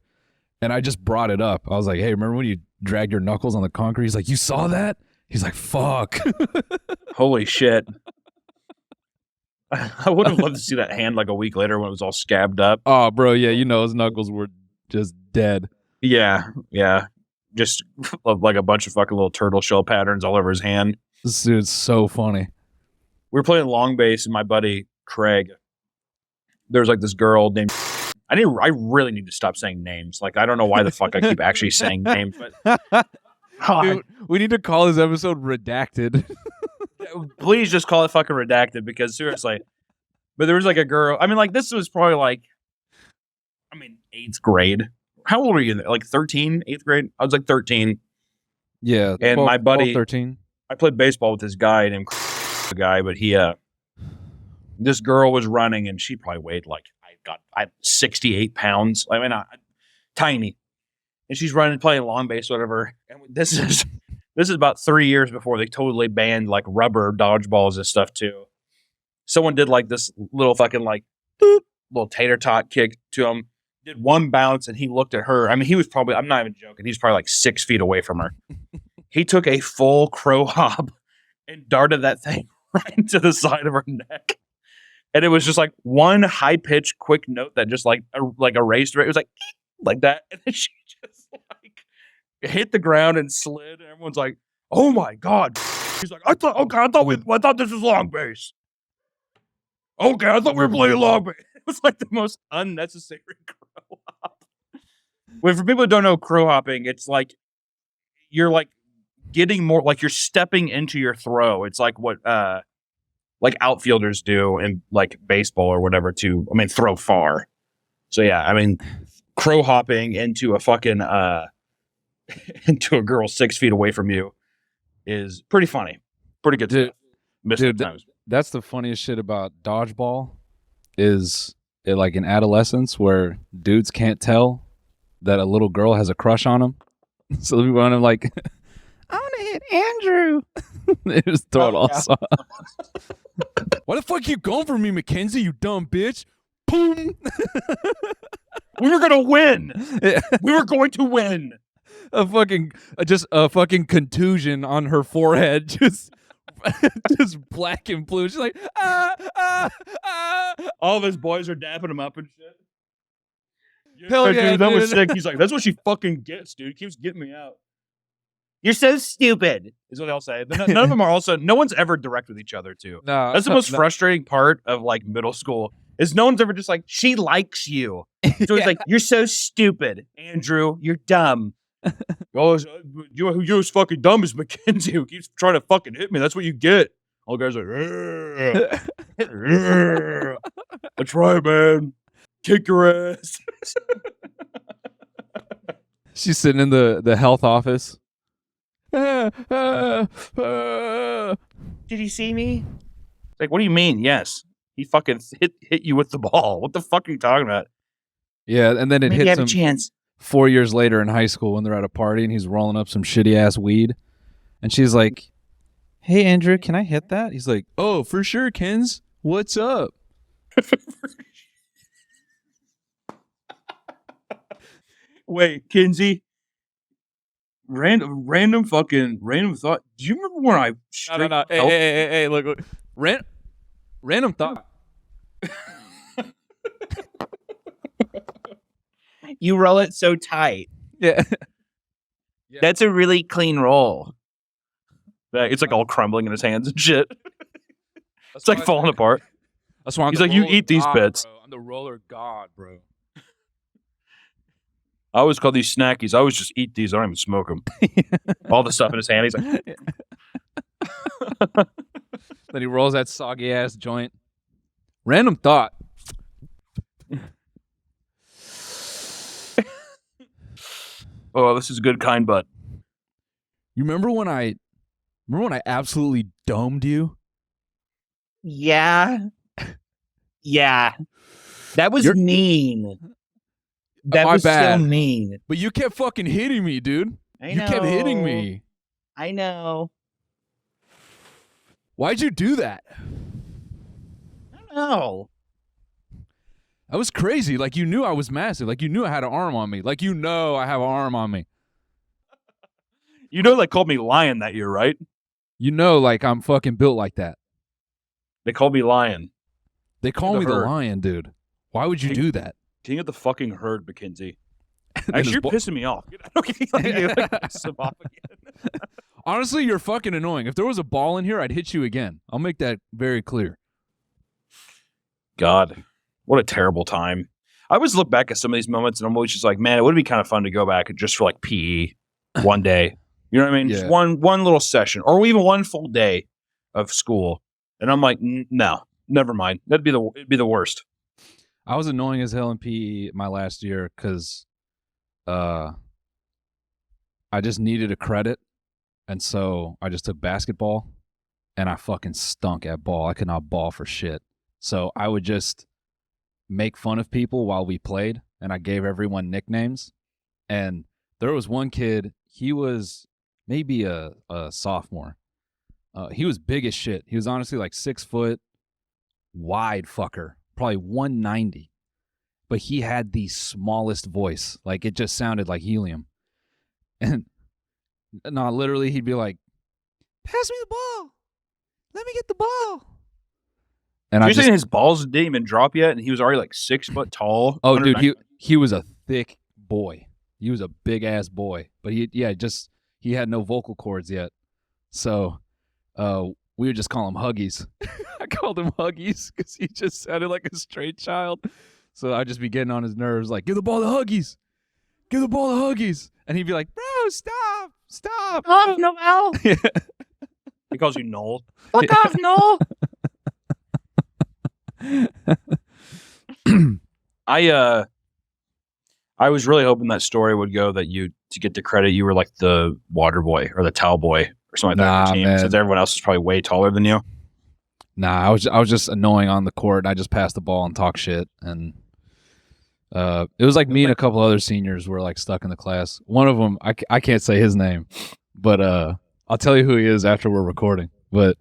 and I just brought it up. I was like, hey, remember when you dragged your knuckles on the concrete? He's like, you saw that? He's like, fuck. Holy shit. I would have loved to see that hand like a week later when it was all scabbed up. Oh, bro, yeah, his knuckles were just dead. Yeah. Just like a bunch of fucking little turtle shell patterns all over his hand. This dude's so funny. We were playing long base, and my buddy Craig, there was like this girl named. I really need to stop saying names. Like, I don't know why the fuck I keep actually saying names, but dude, we need to call this episode Redacted. Please just call it fucking Redacted, because seriously. But there was like a girl. I mean, like, this was probably like, 8th grade. How old are you? Like 13, 8th grade? I was like 13. Yeah. And 12, my buddy, 12, 13. I played baseball with this guy named but this girl was running and she probably weighed like, I 68 pounds. I mean, tiny. And she's running, playing long base, whatever. And this is about 3 years before they totally banned like rubber dodgeballs and stuff too. Someone did like this little fucking like boop, little tater tot kick to him. Did one bounce and he looked at her. I mean, he was probably, I'm not even joking, he's probably like 6 feet away from her. He took a full crow hop and darted that thing right into the side of her neck. And it was just like one high pitched quick note that just like erased her. It was like that. And then she just like hit the ground and slid. And everyone's like, oh my God. He's like, I thought this was long base. Okay, I thought we were playing long base. It was like the most unnecessary crow hop. Well, for people who don't know crow hopping, it's like you're like getting more, like you're stepping into your throw. It's like what like outfielders do in like baseball or whatever to, I mean, throw far. So yeah, I mean, crow hopping into a fucking into a girl 6 feet away from you is pretty funny. Pretty good stuff. Dude, that's the funniest shit about dodgeball is it like in adolescence where dudes can't tell that a little girl has a crush on him. So we want to like, I want to hit Andrew. They just throw it all off. Why the fuck you going for me, Mackenzie, you dumb bitch? Boom. We were going to win. We were going to win. Just a fucking contusion on her forehead. Just black and blue. She's like, All of his boys are dapping him up and shit. Hell yeah, dude, that was sick. He's like, that's what she fucking gets, dude. Keeps getting me out. You're so stupid, is what they'll say. None of them are also, no one's ever direct with each other, too. No, that's the most frustrating part of like middle school, is no one's ever just like, she likes you. So he's like, you're so stupid, Andrew. You're dumb. Oh, you're as fucking dumb as Mackenzie, who keeps trying to fucking hit me. That's what you get. All the guys are like, that's right, man. Kick your ass. She's sitting in the health office. Did he see me? Like, what do you mean? Yes. He fucking hit you with the ball. What the fuck are you talking about? Yeah, and then it Maybe hits have him a chance. 4 years later in high school when they're at a party and he's rolling up some shitty ass weed. And she's like, hey, Andrew, can I hit that? He's like, oh, for sure, Kens. What's up? Wait, Kinsey. Random thought. Do you remember when I No. Hey, look. Random thought. You roll it so tight. Yeah. That's a really clean roll. It's like all crumbling in his hands and shit. It's like falling apart. That's why he's like, you eat these bits. Bro. I'm the roller god, bro. I always call these snackies. I always just eat these. I don't even smoke them. All the stuff in his hand. He's like, then he rolls that soggy ass joint. Random thought. oh, this is good, kind bud. You remember when I absolutely domed you? Yeah. Yeah. That was mean. That My was bad. so mean. But you kept fucking hitting me, dude. You kept hitting me. I know. Why'd you do that? I don't know. That was crazy. Like, you knew I was massive. Like, you knew I had an arm on me. Like, you know I have an arm on me. You know they called me Lion that year, right? You know, like, I'm fucking built like that. They called me Lion. They call me the lion, dude. Why would you do that? King of the fucking herd, Mackenzie. Actually, you're pissing me off. Piss him off again. Honestly, you're fucking annoying. If there was a ball in here, I'd hit you again. I'll make that very clear. God, what a terrible time. I always look back at some of these moments and I'm always just like, man, it would be kind of fun to go back just for like PE one day. You know what I mean? Yeah. Just one little session or even one full day of school. And I'm like, no, never mind. It'd be the worst. I was annoying as hell in PE my last year because I just needed a credit. And so I just took basketball, and I fucking stunk at ball. I could not ball for shit. So I would just make fun of people while we played, and I gave everyone nicknames. And there was one kid, he was maybe a sophomore. He was big as shit. He was honestly like 6 foot, wide fucker, probably 190. But he had the smallest voice. Like, it just sounded like helium. And no, literally, he'd be like, pass me the ball. Let me get the ball. And You're saying his balls didn't even drop yet, and he was already like 6 foot tall? Oh, dude, he was a thick boy. He was a big ass boy. But he had no vocal cords yet. So we would just call him Huggies. I called him Huggies because he just sounded like a straight child. So I'd just be getting on his nerves, like, give the ball to Huggies. Give the ball to Huggies. And he'd be like, bro, stop. Fuck off, Noel. He calls you Noel. Fuck off, Noel. I was really hoping that story would go that to get the credit, you were like the water boy or the towel boy or something like that on the team, man. since everyone else is probably way taller than you. Nah, I was just annoying on the court. I just passed the ball and talk shit. And it was like me and a couple other seniors were like stuck in the class. One of them, I can't say his name, but I'll tell you who he is after we're recording. But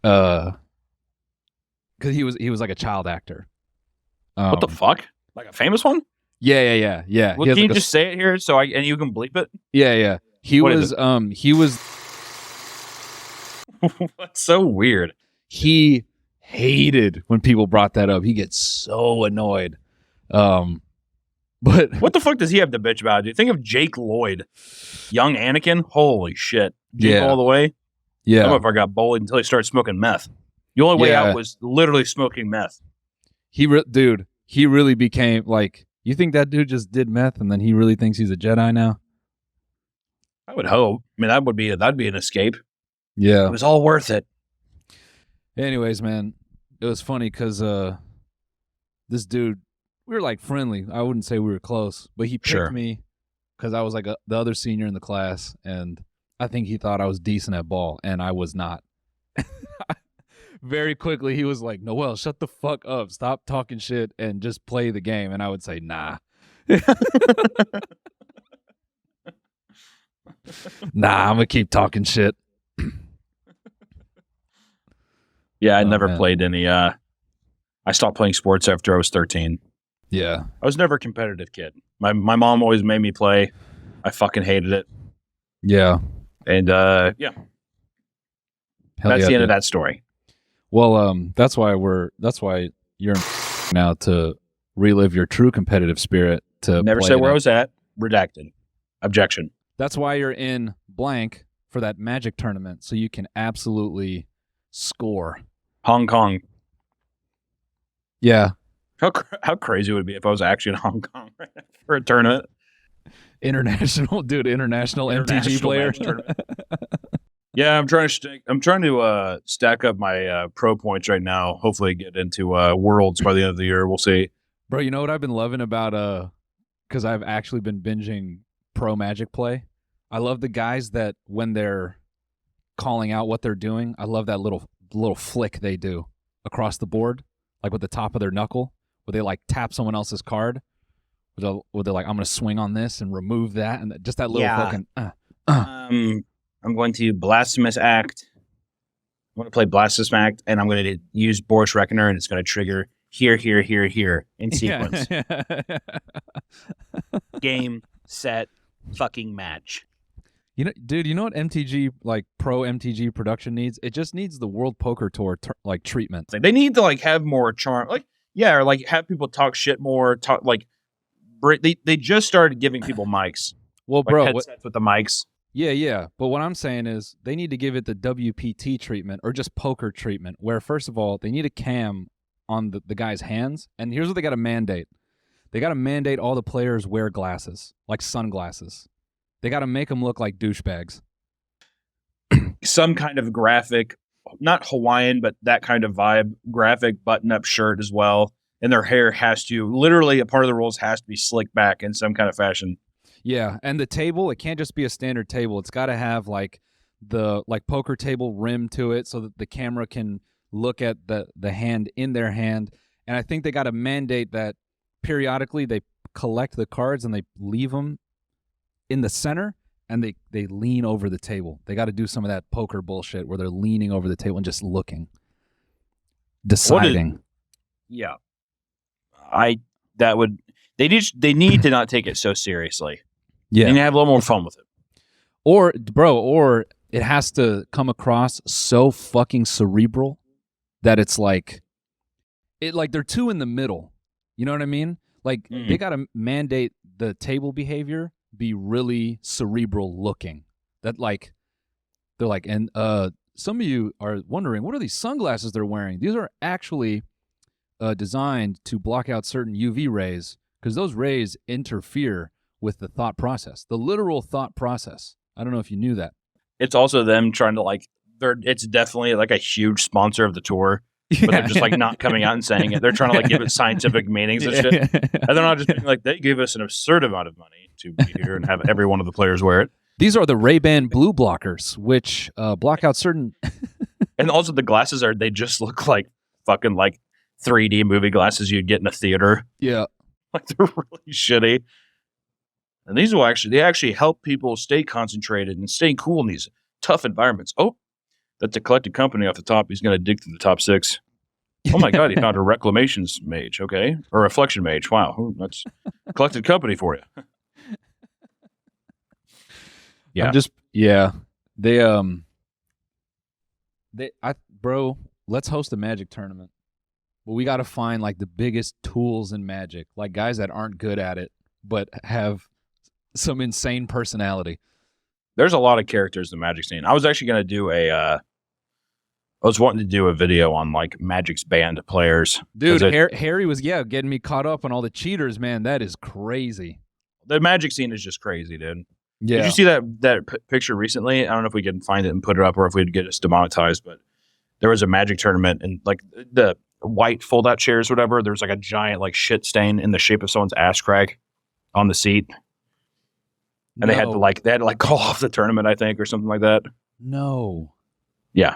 because he was like a child actor. What the fuck? Like a famous one? Yeah. Well, can you just say it here and you can bleep it? Yeah. He was. That's so weird. He hated when people brought that up. He gets so annoyed. But What the fuck does he have to bitch about? Do you think of Jake Lloyd, young Anakin? Holy shit. Jake all the way? Yeah. That motherfucker got bullied until he started smoking meth. The only way out was literally smoking meth. Dude, he really became like, you think that dude just did meth and then he really thinks he's a Jedi now? I would hope. I mean, that'd be an escape. Yeah. It was all worth it. Anyways, man, it was funny because this dude, we were like friendly. I wouldn't say we were close, but he picked me because I was like the other senior in the class, and I think he thought I was decent at ball, and I was not. Very quickly, he was like, Noel, shut the fuck up. Stop talking shit and just play the game. And I would say, nah. Nah, I'm going to keep talking shit. Yeah, I never played any. I stopped playing sports after I was 13. Yeah. I was never a competitive kid. My mom always made me play. I fucking hated it. Yeah. And that's the end of that story. Well, that's why you're now to relive your true competitive spirit. To never said where I was at. Redacted. Objection. That's why you're in blank for that Magic tournament, so you can absolutely score. Hong Kong. Yeah. How crazy would it be if I was actually in Hong Kong for a tournament? International MTG player. Yeah, I'm trying to stack up my pro points right now. Hopefully, get into Worlds by the end of the year. We'll see. Bro, you know what I've been loving about because I've actually been binging pro Magic play. I love the guys that when they're calling out what they're doing, I love that little flick they do across the board, like with the top of their knuckle, where they like tap someone else's card. Where they're like, I'm going to swing on this and remove that, and just that little fucking. I'm going to Blasphemous Act. I'm going to play Blasphemous Act, and I'm going to use Boris Reckoner, and it's going to trigger here in sequence. Game, set, fucking match. You know, dude, you know what MTG, like pro MTG production needs? It just needs the World Poker Tour treatment. They need to like have more charm, or like have people talk shit more. They just started giving people mics. Well, like bro, headsets with the mics. Yeah. But what I'm saying is they need to give it the WPT treatment or just poker treatment, where first of all they need a cam on the guy's hands, and here's what they got to mandate. They got to mandate all the players wear glasses, like sunglasses. They got to make them look like douchebags. Some kind of graphic, not Hawaiian, but that kind of vibe, graphic button-up shirt as well. And their hair has to, literally a part of the rules has to be slicked back in some kind of fashion. Yeah, and the table, it can't just be a standard table. It's got to have like the poker table rim to it so that the camera can look at the hand in their hand. And I think they got to mandate that periodically they collect the cards and they leave them in the center and they lean over the table. They got to do some of that poker bullshit where they're leaning over the table and just looking, deciding. Yeah. They need to not take it so seriously. Yeah. They need to have a little more fun with it. Or it has to come across so fucking cerebral that it's like they're two in the middle. You know what I mean? Like they got to mandate the table behavior be really cerebral looking. That like they're like, and some of you are wondering, what are these sunglasses they're wearing? These are actually designed to block out certain UV rays because those rays interfere with the thought process, the literal thought process. I don't know if you knew that. It's also them trying to it's definitely like a huge sponsor of the tour, but they're just like not coming out and saying it. They're trying to like give it scientific meanings and shit. And they're not just being like, they gave us an absurd amount of money to be here and have every one of the players wear it. These are the Ray-Ban blue blockers, which block out certain. And also the glasses they just look like fucking like 3D movie glasses you'd get in a theater. Yeah. Like they're really shitty. And these they actually help people stay concentrated and stay cool in these tough environments. Oh, that's a collected company off the top. He's going to dig through the top 6. Oh my God, he found a reclamations mage. Okay. Or a reflection mage. Wow. Ooh, that's a collected company for you. Yeah. Bro, let's host a Magic tournament. But we got to find like the biggest tools in Magic, like guys that aren't good at it, but have some insane personality. There's a lot of characters in the Magic scene. I was actually going to do I was wanting to do a video on like Magic's banned players. Dude, Harry was getting me caught up on all the cheaters, man. That is crazy. The Magic scene is just crazy, dude. Yeah. Did you see that picture recently? I don't know if we can find it and put it up or if we'd get us demonetized, but there was a Magic tournament and like the white fold-out chairs, whatever. There's like a giant like shit stain in the shape of someone's ass crack on the seat. And they had to call off the tournament, I think, or something like that. No. Yeah.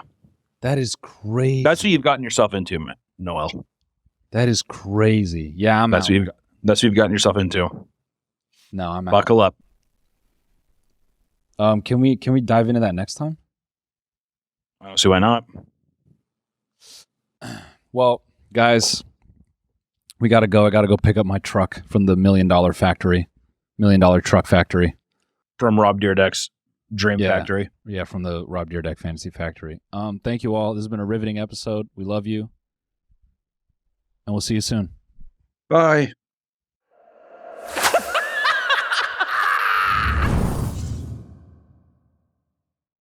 That is crazy. That's what you've gotten yourself into, Noel. That is crazy. Yeah, that's out. That's what you've gotten yourself into. No, I'm out. Buckle up. Can we dive into that next time? I don't see why not. Well, guys, we got to go. I got to go pick up my truck from the $1 million truck factory. From Rob Dyrdek's Dream Factory. Yeah, from the Rob Dyrdek Fantasy Factory. Thank you all. This has been a riveting episode. We love you. And we'll see you soon. Bye.